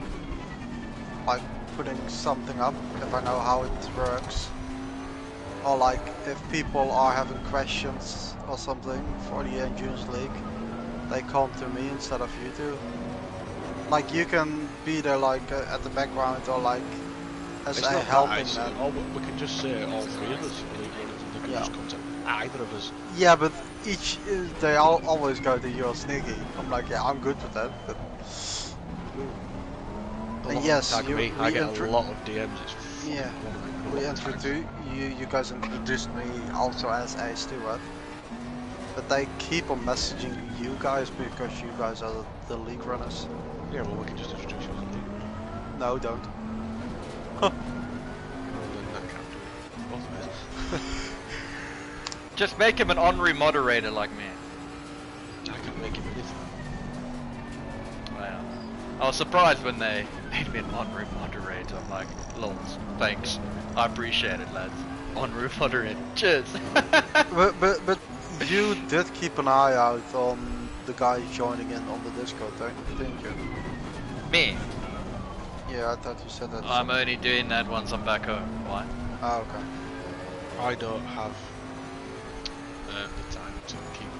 like putting something up if I know how it works. Or like if people are having questions or something for the Endurance League, they come to me instead of you two. Like you can be there like at the background or like as It's a not helping that. It's, man. we can just say all three of us. They can Yeah. just contact either of us. Yeah, but each they all always go to your sneaky. I'm like, yeah, I'm good with that. But A lot yes, tag me. I get a lot of DMs. It's yeah, we introduced you guys introduced me also as a steward. But they keep on messaging you guys because you guys are the league runners. Yeah, well, we can just introduce you as a league. No, don't. Well, then that can't do it. Both of us. Just make him an honorary moderator like me. I can make him anything. Wow. I was surprised when they made me an honorary moderator. I'm like, lols, thanks. I appreciate it, lads. Honorary moderator. Cheers. But you did keep an eye out on the guys joining in on the Discord, didn't you? Me? Yeah, I thought you said that. I'm only doing that once I'm back home. Why? Oh, okay. I don't have the time to keep an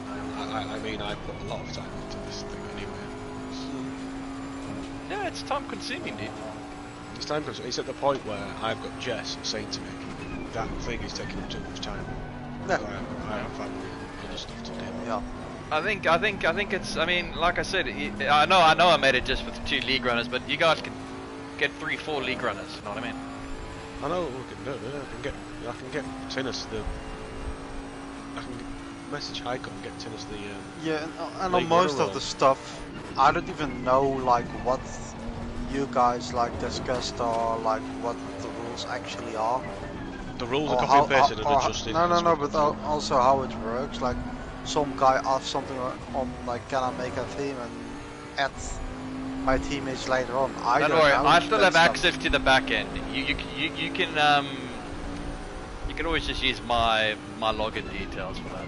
eye on. I mean, I put a lot of time into this thing anyway. Yeah, it's time consuming, dude. It's time consuming. It's at the point where I've got Jess saying to me, that thing is taking up too much time. Yeah. I have family and other stuff to do. Yeah. I think it's. I mean, like I said, I know I made it just for the 2 league runners, but you guys can get 3-4 league runners. You know what I mean? I know what we can do. Yeah, I can get Tinus the. I can message Heiko and get Tinus the. Yeah, and on most of the stuff, I don't even know like what you guys like discussed or like what the rules actually are. The rules Or are copy and pasted and or adjusted. no, but also how it works. Like some guy asked something on like, can I make a team and add my teammates later on? I Don't don't worry, know I still that have stuff. access to the back end. You can always just use my login details for that.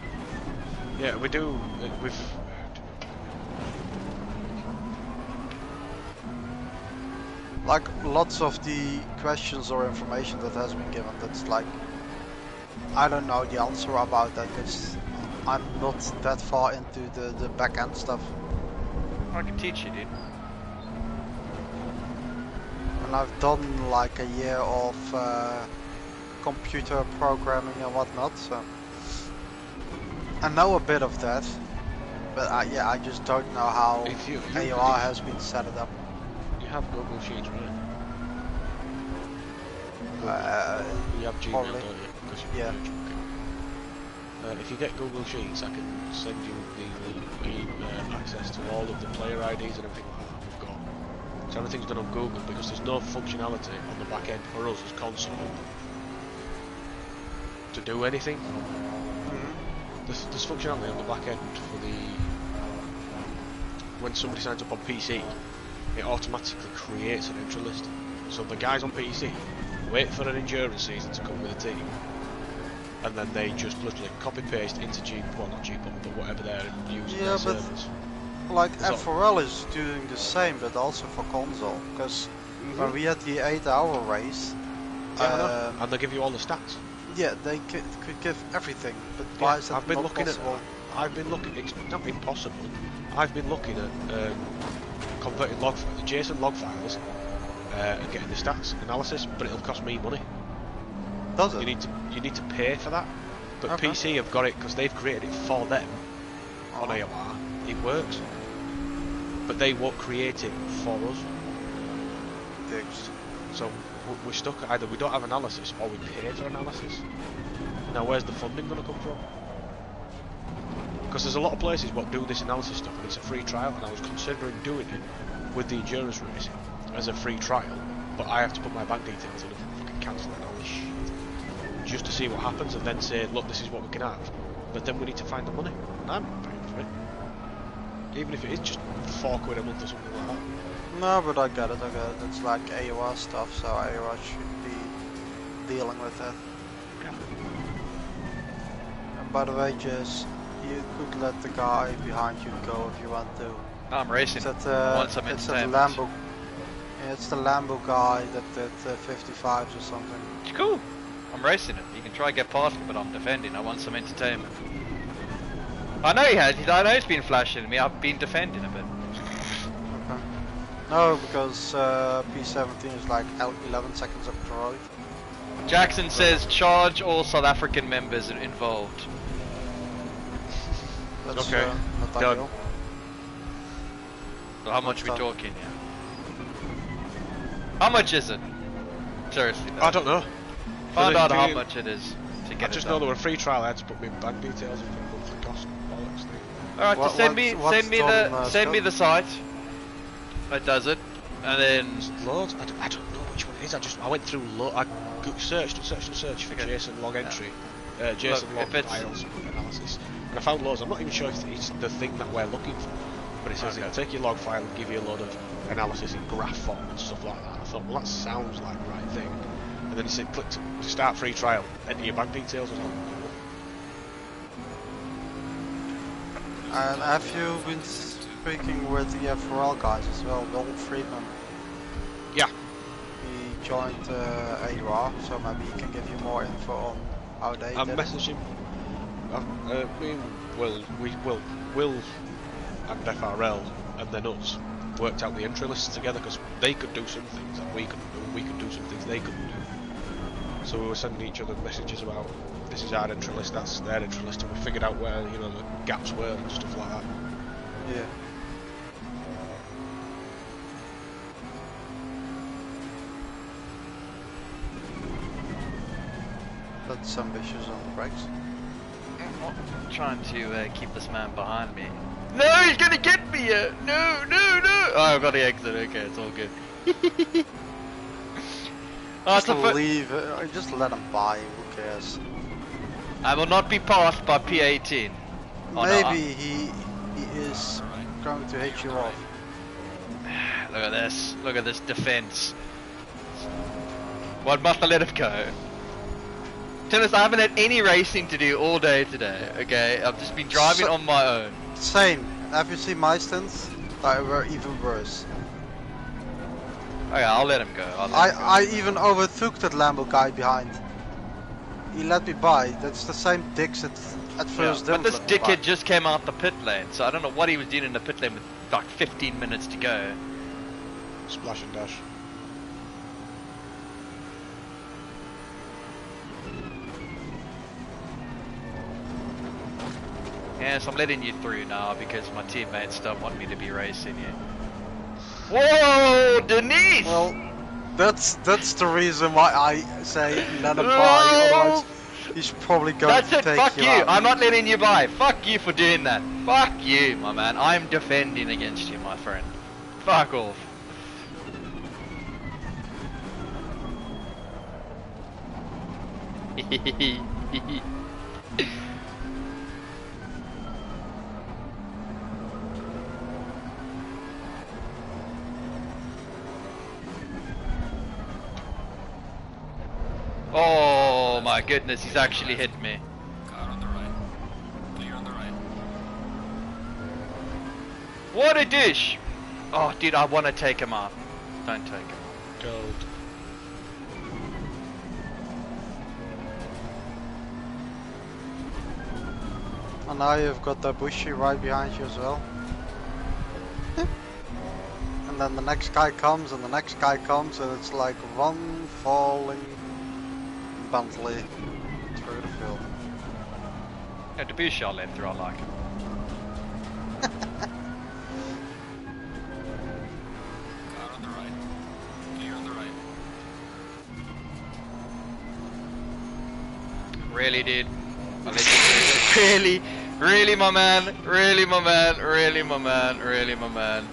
Yeah, we do. We've. Like lots of the questions or information that has been given, that's like I don't know the answer about that because I'm not that far into the back end stuff. I can teach you, dude. And I've done like a year of computer programming and whatnot, so I know a bit of that. But yeah, I just don't know how AOR has been set it up. You have Google Sheets, right? You have Gmail, probably. don't you? Because Yeah. If you get Google Sheets, I can send you the access to all of the player IDs and everything like that we've got. So everything's done on Google because there's no functionality on the back end for us as console to do anything. There's functionality on the back end for the when somebody signs up on PC, it automatically creates an entry list. So the guys on PC wait for an endurance season to come with a team, and then they just literally copy paste into not G-Pop, but whatever they're using their servers. Like So- SRL is doing the same, but also for console. Because when we had the 8-hour race, Yeah, I know. And they give you all the stats. yeah, they could give everything. But why is that I've been not looking possible? it's not impossible. I've been looking at converting JSON log files and getting the stats analysis, but it'll cost me money. Does it? You need to pay for that. But Okay. PC have got it because they've created it for them on Oh. AOR. It works, but they won't create it for us. Dicks. So we're stuck. Either we don't have analysis or we pay for analysis. Now where's the funding going to come from? Because there's a lot of places what do this analysis stuff and it's a free trial, and I was considering doing it with the endurance race as a free trial, but I have to put my bank details in and fucking cancel and all this shit just to see what happens and then say, look, this is what we can have. But then we need to find the money, and I'm not paying for it. Even if it is just £4 a month or something like that. No, but I get it. It's like AOR stuff, so AOR should be dealing with that. Yeah. And by the way, Jess, you could let the guy behind you go if you want to. I'm racing. It's Want some it's the entertainment. Lambo. Yeah, it's the Lambo guy that did 55s or something. It's cool. I'm racing it. You can try and get past me, but I'm defending. I want some entertainment. I know he has. I know he's been flashing at me. I've been defending a bit. Okay. No, because P17 is like 11 seconds up the road. Jackson says charge all South African members involved. That's Okay. not Done. ideal. So how much are we talking here? How much is it? Seriously though. I don't know. Find out how Doing- much it is to I get just it know done. there were free trial. I had to put my bank details in for the monthly cost. Bollocks thing. Alright, What- just send what's me on, send me Scott? the site. That does it. And then There's loads. I don't know which one it is. I went through. I searched for Okay. JSON log entry, JSON Look, log if it's- files analysis, and I found loads. I'm not even sure if it's the thing that we're looking for, but it says it'll take your log file and give you a load of analysis in graph form and stuff like that. I thought, well, that sounds like the right thing. And then it said, click to start free trial, enter your bank details. I was like, And have you been speaking with the SRL guys as well? Bill Friedman. yeah. He joined AUR, so maybe he can give you more info on how they I'm did it. messaging. Me and Will and FRL and then us worked out the entry lists together because they could do some things that we couldn't do, and we could do some things they couldn't do. So we were sending each other messages about this is our entry list, that's their entry list, and we figured out where the gaps were and stuff like that. Yeah. That's ambitious on the brakes. I'm trying to keep this man behind me. No, he's gonna get me! No! Oh, I've got the exit. Okay, it's all good. Oh, Just it's the fir- leave it, just let him by, who cares? I will not be passed by P18. Oh, no, Maybe he is going to hit you off. Look at this. Look at this defense. What must I let it go? Tennis, I haven't had any racing to do all day today, okay? I've just been driving on my own. Same. Have you seen my stints? They were even worse. Okay, I'll let him go. I even overtook that Lambo guy behind. He let me by. That's the same dicks at first But didn't this let me by. dickhead just came out the pit lane, so I don't know what he was doing in the pit lane with like 15 minutes to go. Splash and dash. Yes, I'm letting you through now because my teammates don't want me to be racing you. Whoa, Denise! Well, that's the reason why I say let him by. No! Otherwise, he's probably going That's to it, take fuck you you. out. I'm not letting you by. Fuck you for doing that. Fuck you, my man. I'm defending against you, my friend. Fuck off. Oh my goodness, he's actually hit me. Car on the right. Clear on the right. What a dish! Oh, dude, I want to take him out. Don't take him. Gold. And now you've got the bushy right behind you as well. And then the next guy comes and the next guy comes and it's like one falling Bentley through the field. Yeah, Debussy I'll let through, I like him. Car on the right. Clear on the right. Really, dude? I'll let you through. Really? Really, my man? Really, my man? Really, my man? Really, my man?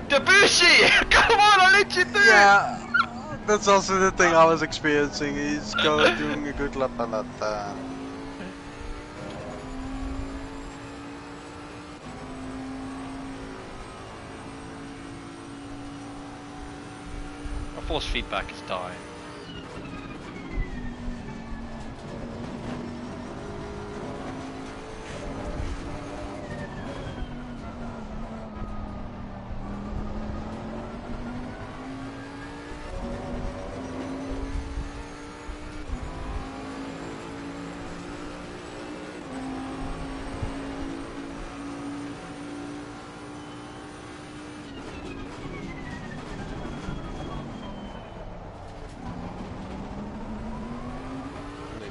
Debussy! Come on, I'll let you through! Yeah, that's also the thing I was experiencing. He's doing a good lap on that. My force feedback is dying.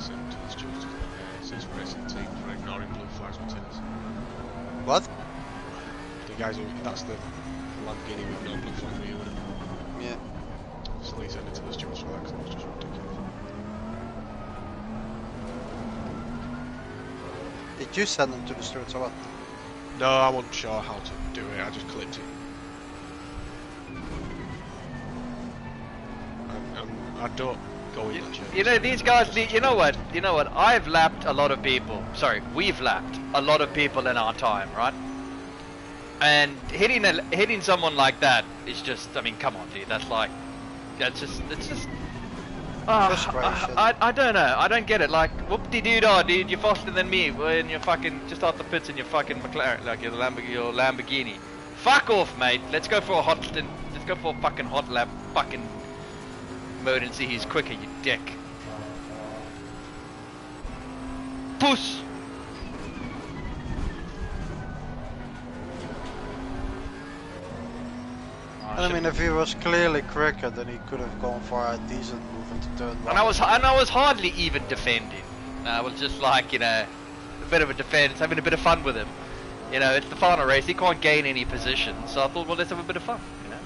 sent to the stewards. Says racing team for ignoring blue flags with tennis. What? The guys who, that's the Lamborghini with no blue flag for you, isn't it? Yeah. So he sent it to the stewards for that because it was just ridiculous. Did you send them to the stewards or what? No, I wasn't sure how to do it, I just clicked it. And I don't go in that church. You know, these guys, you know what? I've lapped a lot of people. Sorry, we've lapped a lot of people in our time, right? And hitting someone like that is just, I mean, come on, dude. That's like, it's just. Frustration. I don't know. I don't get it. Like, whoop-de-doo-dah, dude. You're faster than me when you're fucking just out the pits in your fucking McLaren, like your Lamborghini. Fuck off, mate. Let's go for a hot stint. Let's go for a fucking hot lap, fucking mode and see who's quicker, you dick. Puss. And I mean, if he was clearly quicker, then he could have gone for a decent move into turn one. And I was hardly even defending. I was just like, you know, a bit of a defense, having a bit of fun with him. You know, it's the final race. He can't gain any position, so I thought, well, let's have a bit of fun. You know,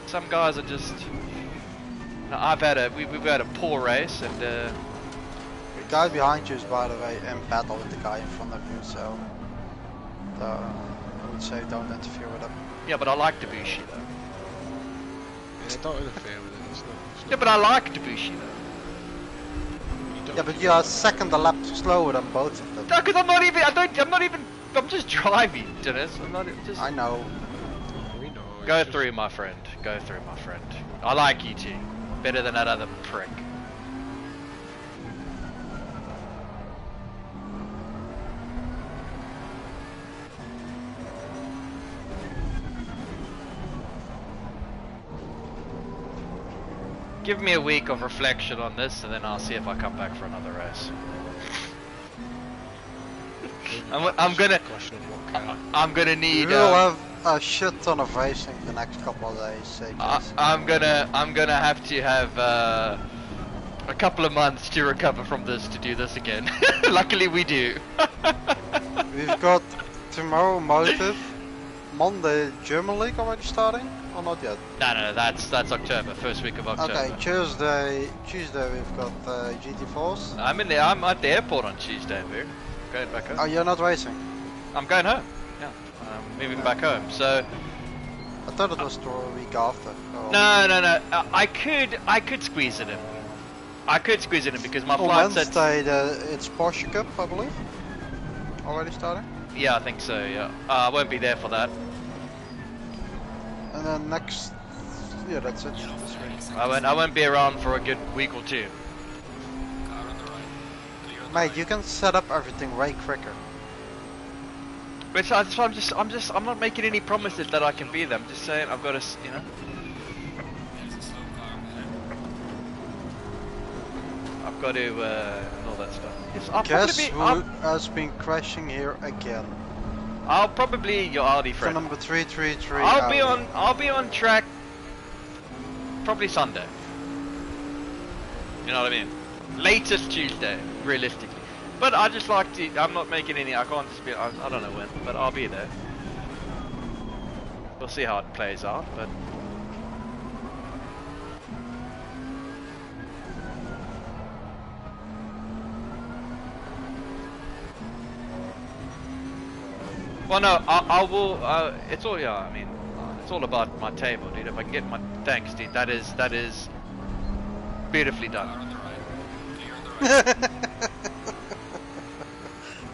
some guys are just. You know, we've had a poor race, and The guy behind you is, by the way, in battle with the guy in front of you, so I would say don't interfere with him. yeah, but I like Debussy though. Yeah, don't interfere with it, it's not Yeah, but I like Debussy though. you don't Yeah, but you are second a lap slower than both of them. No, because I'm just driving, Dennis. I'm not just. I know. we know, it's Go just- through, my friend. Go through, my friend. I like you too. Better than that other prick. Give me a week of reflection on this, and then I'll see if I come back for another race. I'm gonna need. We'll have a shit ton of racing the next couple of days. Say, I'm gonna have to have a couple of months to recover from this to do this again. Luckily we do. We've got tomorrow motive, Monday German League already starting, or not yet? No, that's October, first week of October. Okay, Tuesday we've got GT4s. I'm at the airport on Tuesday, Vu. Going back home. Oh, you're not racing? I'm going home. Yeah, I'm moving back home. So I thought it was the week after. Oh. no. I could squeeze it in. I could squeeze it in because my On flight's at. Wednesday, it's Porsche Cup, I believe. Already starting. Yeah, I think so. Yeah, I won't be there for that. And then next, yeah, that's it. This week. I won't be around for a good week or two. Car on the right. Clear on the Mate, right. you can set up everything way quicker. Which I'm not making any promises that I can be there. I'm just saying I've got to, you know. There's a slow car, man. I've got to and all that stuff. Yes, I'll Guess probably be. who has been crashing here again? I'll probably your Aldi For friend. number 333. I'll be on track. Probably Sunday. You know what I mean? Latest Tuesday, realistically. But I just like to. I'm not making any. I can't just be. I don't know when, but I'll be there. We'll see how it plays out, but. Well, no, I will. It's all, yeah. I mean, it's all about my table, dude. If I can get my thanks, dude, that is beautifully Car done. on the right. Clear on the right.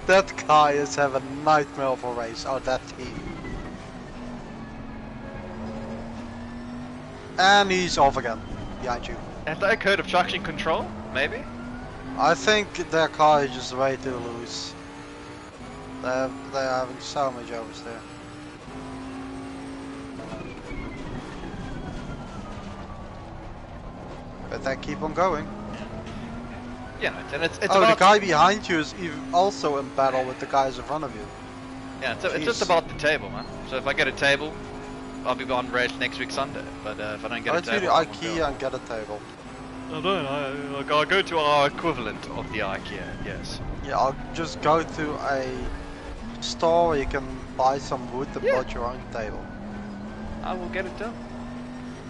That guy is having a nightmare of a race. Oh, that team. And he's off again, behind you. Have they a code of traction control? Maybe. I think their car is just way too loose. They're having so much oversteer. But they keep on going. Yeah, and it's Oh, about the guy behind you is even also in battle with the guys in front of you. yeah, it's just Jeez. about the table, man. So if I get a table, I'll be on race next week Sunday. But if I don't get a Let's do table, the I won't go. IKEA and get a table. I don't. I'll go to our equivalent of the IKEA. Yes. Yeah, I'll just go to a store where you can buy some wood and Yeah. build your own table. I will get it done.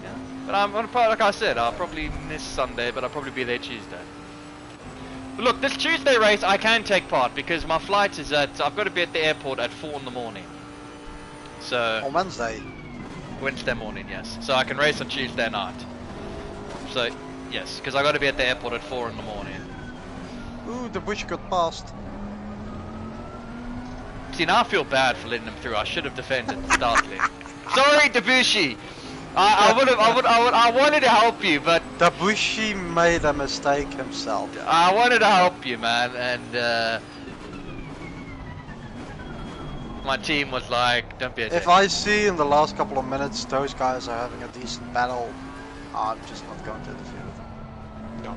Yeah. But I'm gonna probably, like I said, I'll probably miss Sunday, but I'll probably be there Tuesday. But look, this Tuesday race I can take part because my flight is at. I've got to be at the airport at 4 in the morning. So On Wednesday. Wednesday morning, yes. So I can race on Tuesday night. So yes, because I got to be at the airport at 4 in the morning. Ooh, the bush got past. See, now I feel bad for letting him through. I should have defended stoutly. Sorry, Debussy. I wanted to help you, but Dabushi made a mistake himself. I wanted to help you, man, and my team was like, "Don't be a dick." If I see in the last couple of minutes those guys are having a decent battle, I'm just not going to interfere with them. No.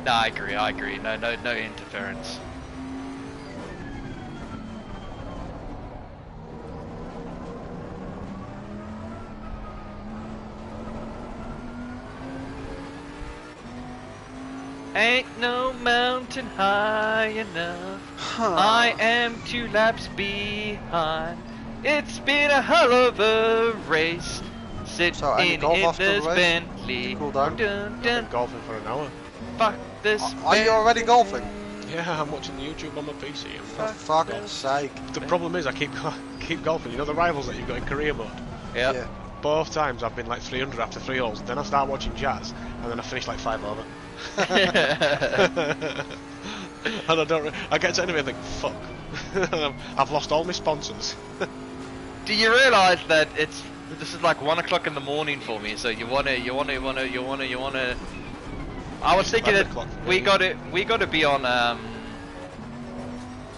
No, I agree. No interference. Ain't no mountain high enough. I am 2 laps behind. It's been a hell of a race. Sitting So, any in golf after the this race? Bentley. Cool down? Dun, I've dun, been golfing for an hour. fuck this. Are you already golfing? Yeah, I'm watching YouTube on my PC. For fuck's sake. The problem is I keep golfing. You know the rivals that you've got in career mode? Yep. Yeah. Both times I've been like 300 after 3 holes. Then I start watching jazz, and then I finish like 5 over. And I get to the end of it and think, fuck. I've lost all my sponsors. Do you realise that this is like 1 o'clock in the morning for me? So you wanna. I was thinking 11 that o'clock for we got to be on. Well,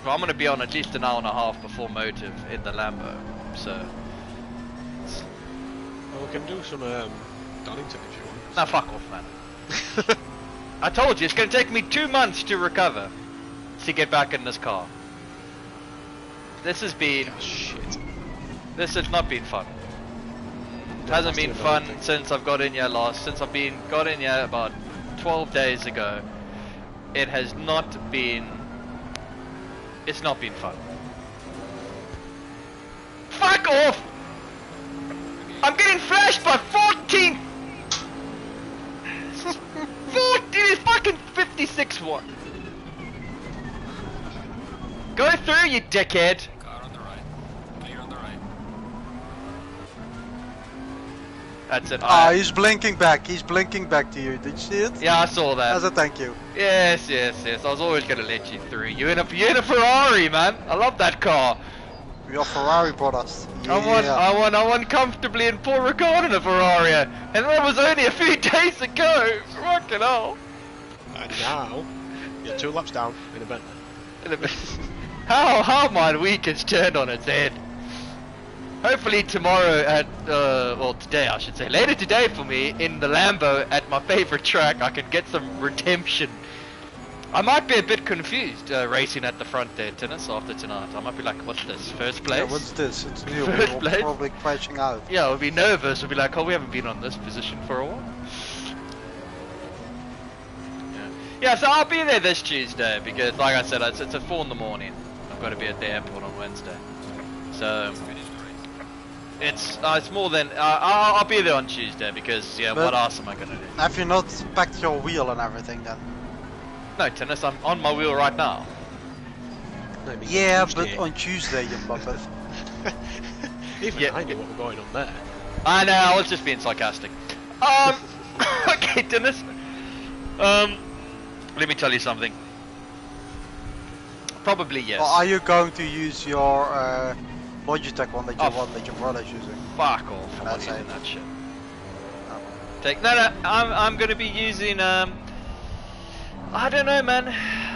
I'm gonna be on at least an hour and a half before motive in the Lambo. So. Well, we can do some Donington if you want. Nah, fuck off, man. I told you it's gonna take me 2 months to recover to get back in this car. This has been. Oh, shit. This has not been fun. It hasn't been fun since I've got in here last. Since I've got in here about 12 days ago. It has not been. It's not been fun. Fuck off! I'm getting flashed by 14. 14 fucking 56 one. Go through, you dickhead. Car on the right. Clear on the right. That's it. He's blinking back. He's blinking back to you. Did you see it? Yeah, I saw that. As a thank you. Yes. I was always gonna let you through. You in a Ferrari, man. I love that car. We are Ferrari brothers. Yeah. I won comfortably in Port Ricardo in a Ferrari, and that was only a few days ago. Fucking hell. And now, you're 2 laps down in a Bentley. How my week has turned on its head. Hopefully tomorrow at, well today I should say, later today for me, in the Lambo at my favourite track, I can get some redemption. I might be a bit confused racing at the front there, Tennis, after tonight. I might be like, what's this, first place? Yeah, what's this? It's new. First We're place? probably crashing out. Yeah, we'll be nervous. We'll be like, oh, we haven't been on this position for a while. Yeah, so I'll be there this Tuesday because, like I said, it's at 4 in the morning. I've got to be at the airport on Wednesday. So Finish the race. it's more than I'll be there on Tuesday because But- what else am I gonna do? Have you not packed your wheel and everything then? No, Tennis, I'm on my wheel right now. No, I mean, Yeah, Tuesday. but on Tuesday, you muppet. Even Yeah, I knew what was going on there. I know, I was just being sarcastic. Okay, Dennis. Let me tell you something. Probably yes. Or are you going to use your Logitech one that Oh, your brother's using? Fuck off! I'm not That's using it. that shit. No. I'm gonna be using I don't know, man.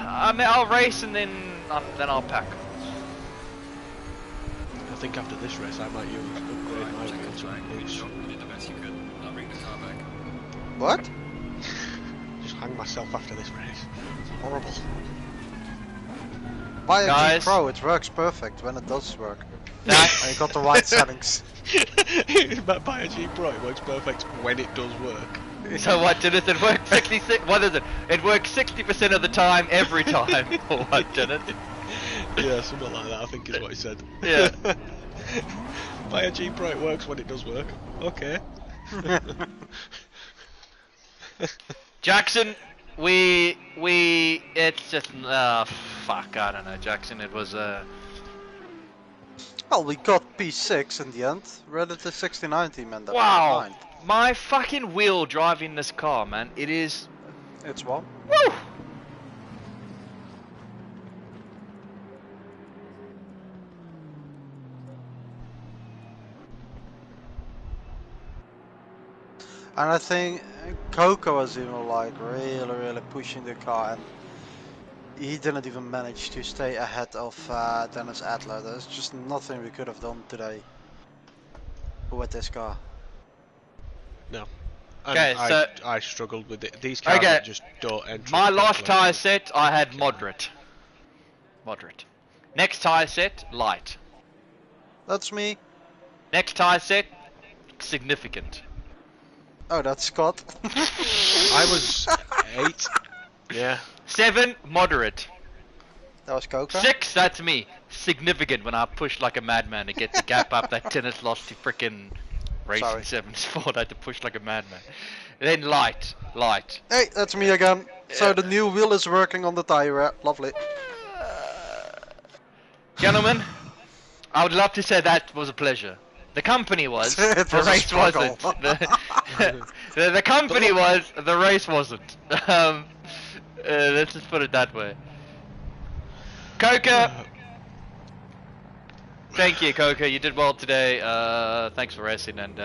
I mean, I'll race and then I'll pack. I think after this race I might upgrade my Check wheel the to track. a Sure, you did the best you could. I'll bring the car back. What? Just hang myself after this race. It's horrible. Buy a Guys. G Pro, it works perfect when it does work. That- And you got the right settings. Buy a G Pro, it works perfect when it does work. So what, Dennis? It works 66. What is it? It works 60% of the time, every time. Or what, Dennis? Yeah, something like that, I think is what he said. Yeah. Buy a G Pro, it works when it does work. Okay. Jackson, it's just, fuck, I don't know, Jackson, it was, Well, we got P6 in the end. Reddit the 69 team ended up wow, behind. my fucking wheel driving this car, man, it is, It's one. woo! And I think Coco was even like really pushing the car, and he didn't even manage to stay ahead of Dennis Adler. There's just nothing we could have done today with this car. No. And Okay, so I struggled with it. These cars okay, that just don't enter. my last properly. tyre set, I had moderate. Next tyre set, light. That's me. Next tyre set, significant. Oh, that's Scott. I was 8. Yeah. 7, moderate. That was Coco. 6, that's me. Significant when I pushed like a madman to get the gap up that Dennis lost to frickin' Racing Sorry. 7's fault. I had to push like a madman. Then light. Hey, that's me again. So the new wheel is working on the tire. Lovely. Gentlemen, I would love to say that was a pleasure. The company was, It the was a race struggle. wasn't. The company was, the race wasn't. Let's just put it that way. Coca! Thank you, Coca. You did well today. Thanks for racing and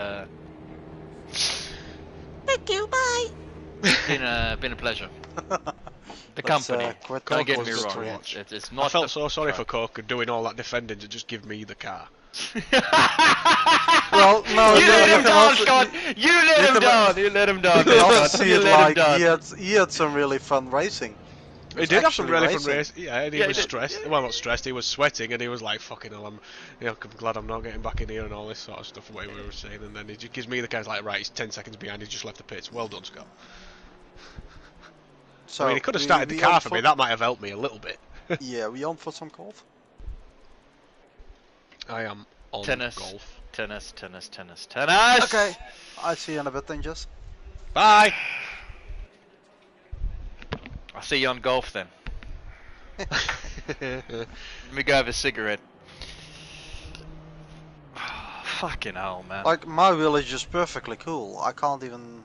Thank you, bye. been a pleasure. The Let's, company. quit Don't get talking me about wrong. this. It's not. I felt the so sorry for truck. Coker doing all that defending to just give me the car. Well, no, You let him can down, also- Scott. You let you him can- down. You let him down. You can also Scott. see You it let him like down. he had some really fun racing. He was did have some actually really fun racing. race. Yeah, and he Yeah, he was did. stressed. Well, not stressed. He was sweating, and he was like, "Fucking hell, I'm glad I'm not getting back in here," and all this sort of stuff. The way we were saying, and then he just gives me the car. He's like, "Right, he's 10 seconds behind. He's just left the pits. Well done, Scott." So I mean, he could have started the car for me. That might have helped me a little bit. Yeah, we on for some golf. I am on Tennis. golf. Tennis. Okay, I see you in a bit, then just. Bye. I'll see you on golf then. Let me go have a cigarette. Fucking hell, man. Like my wheel is just perfectly cool. I can't even.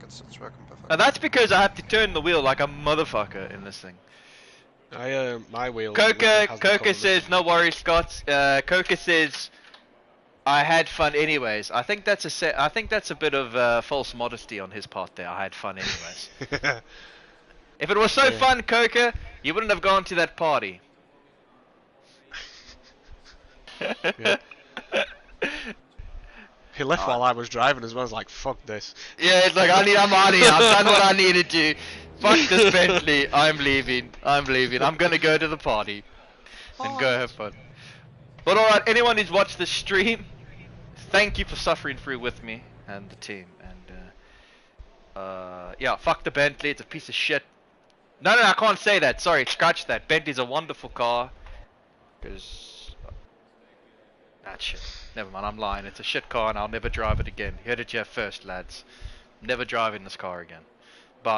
It's working perfect. Now that's because I have to turn the wheel like a motherfucker in this thing. My wheel. Coca says no worries, Scott. Coca says I had fun anyways. I think that's a bit of false modesty on his part there. I had fun anyways. If it was so fun, Coca, you wouldn't have gone to that party. He left while I was driving as well. I was like, "Fuck this." Yeah, it's like I'm out of here. I've done what I needed to. Fuck this Bentley. I'm leaving. I'm gonna go to the party and go have fun. But alright, anyone who's watched this stream, thank you for suffering through with me and the team. And yeah, fuck the Bentley. It's a piece of shit. No, I can't say that. Sorry, scratch that. Bentley's a wonderful car. There's that shit. Never mind, I'm lying. It's a shit car and I'll never drive it again. You heard it here first, lads. Never driving this car again.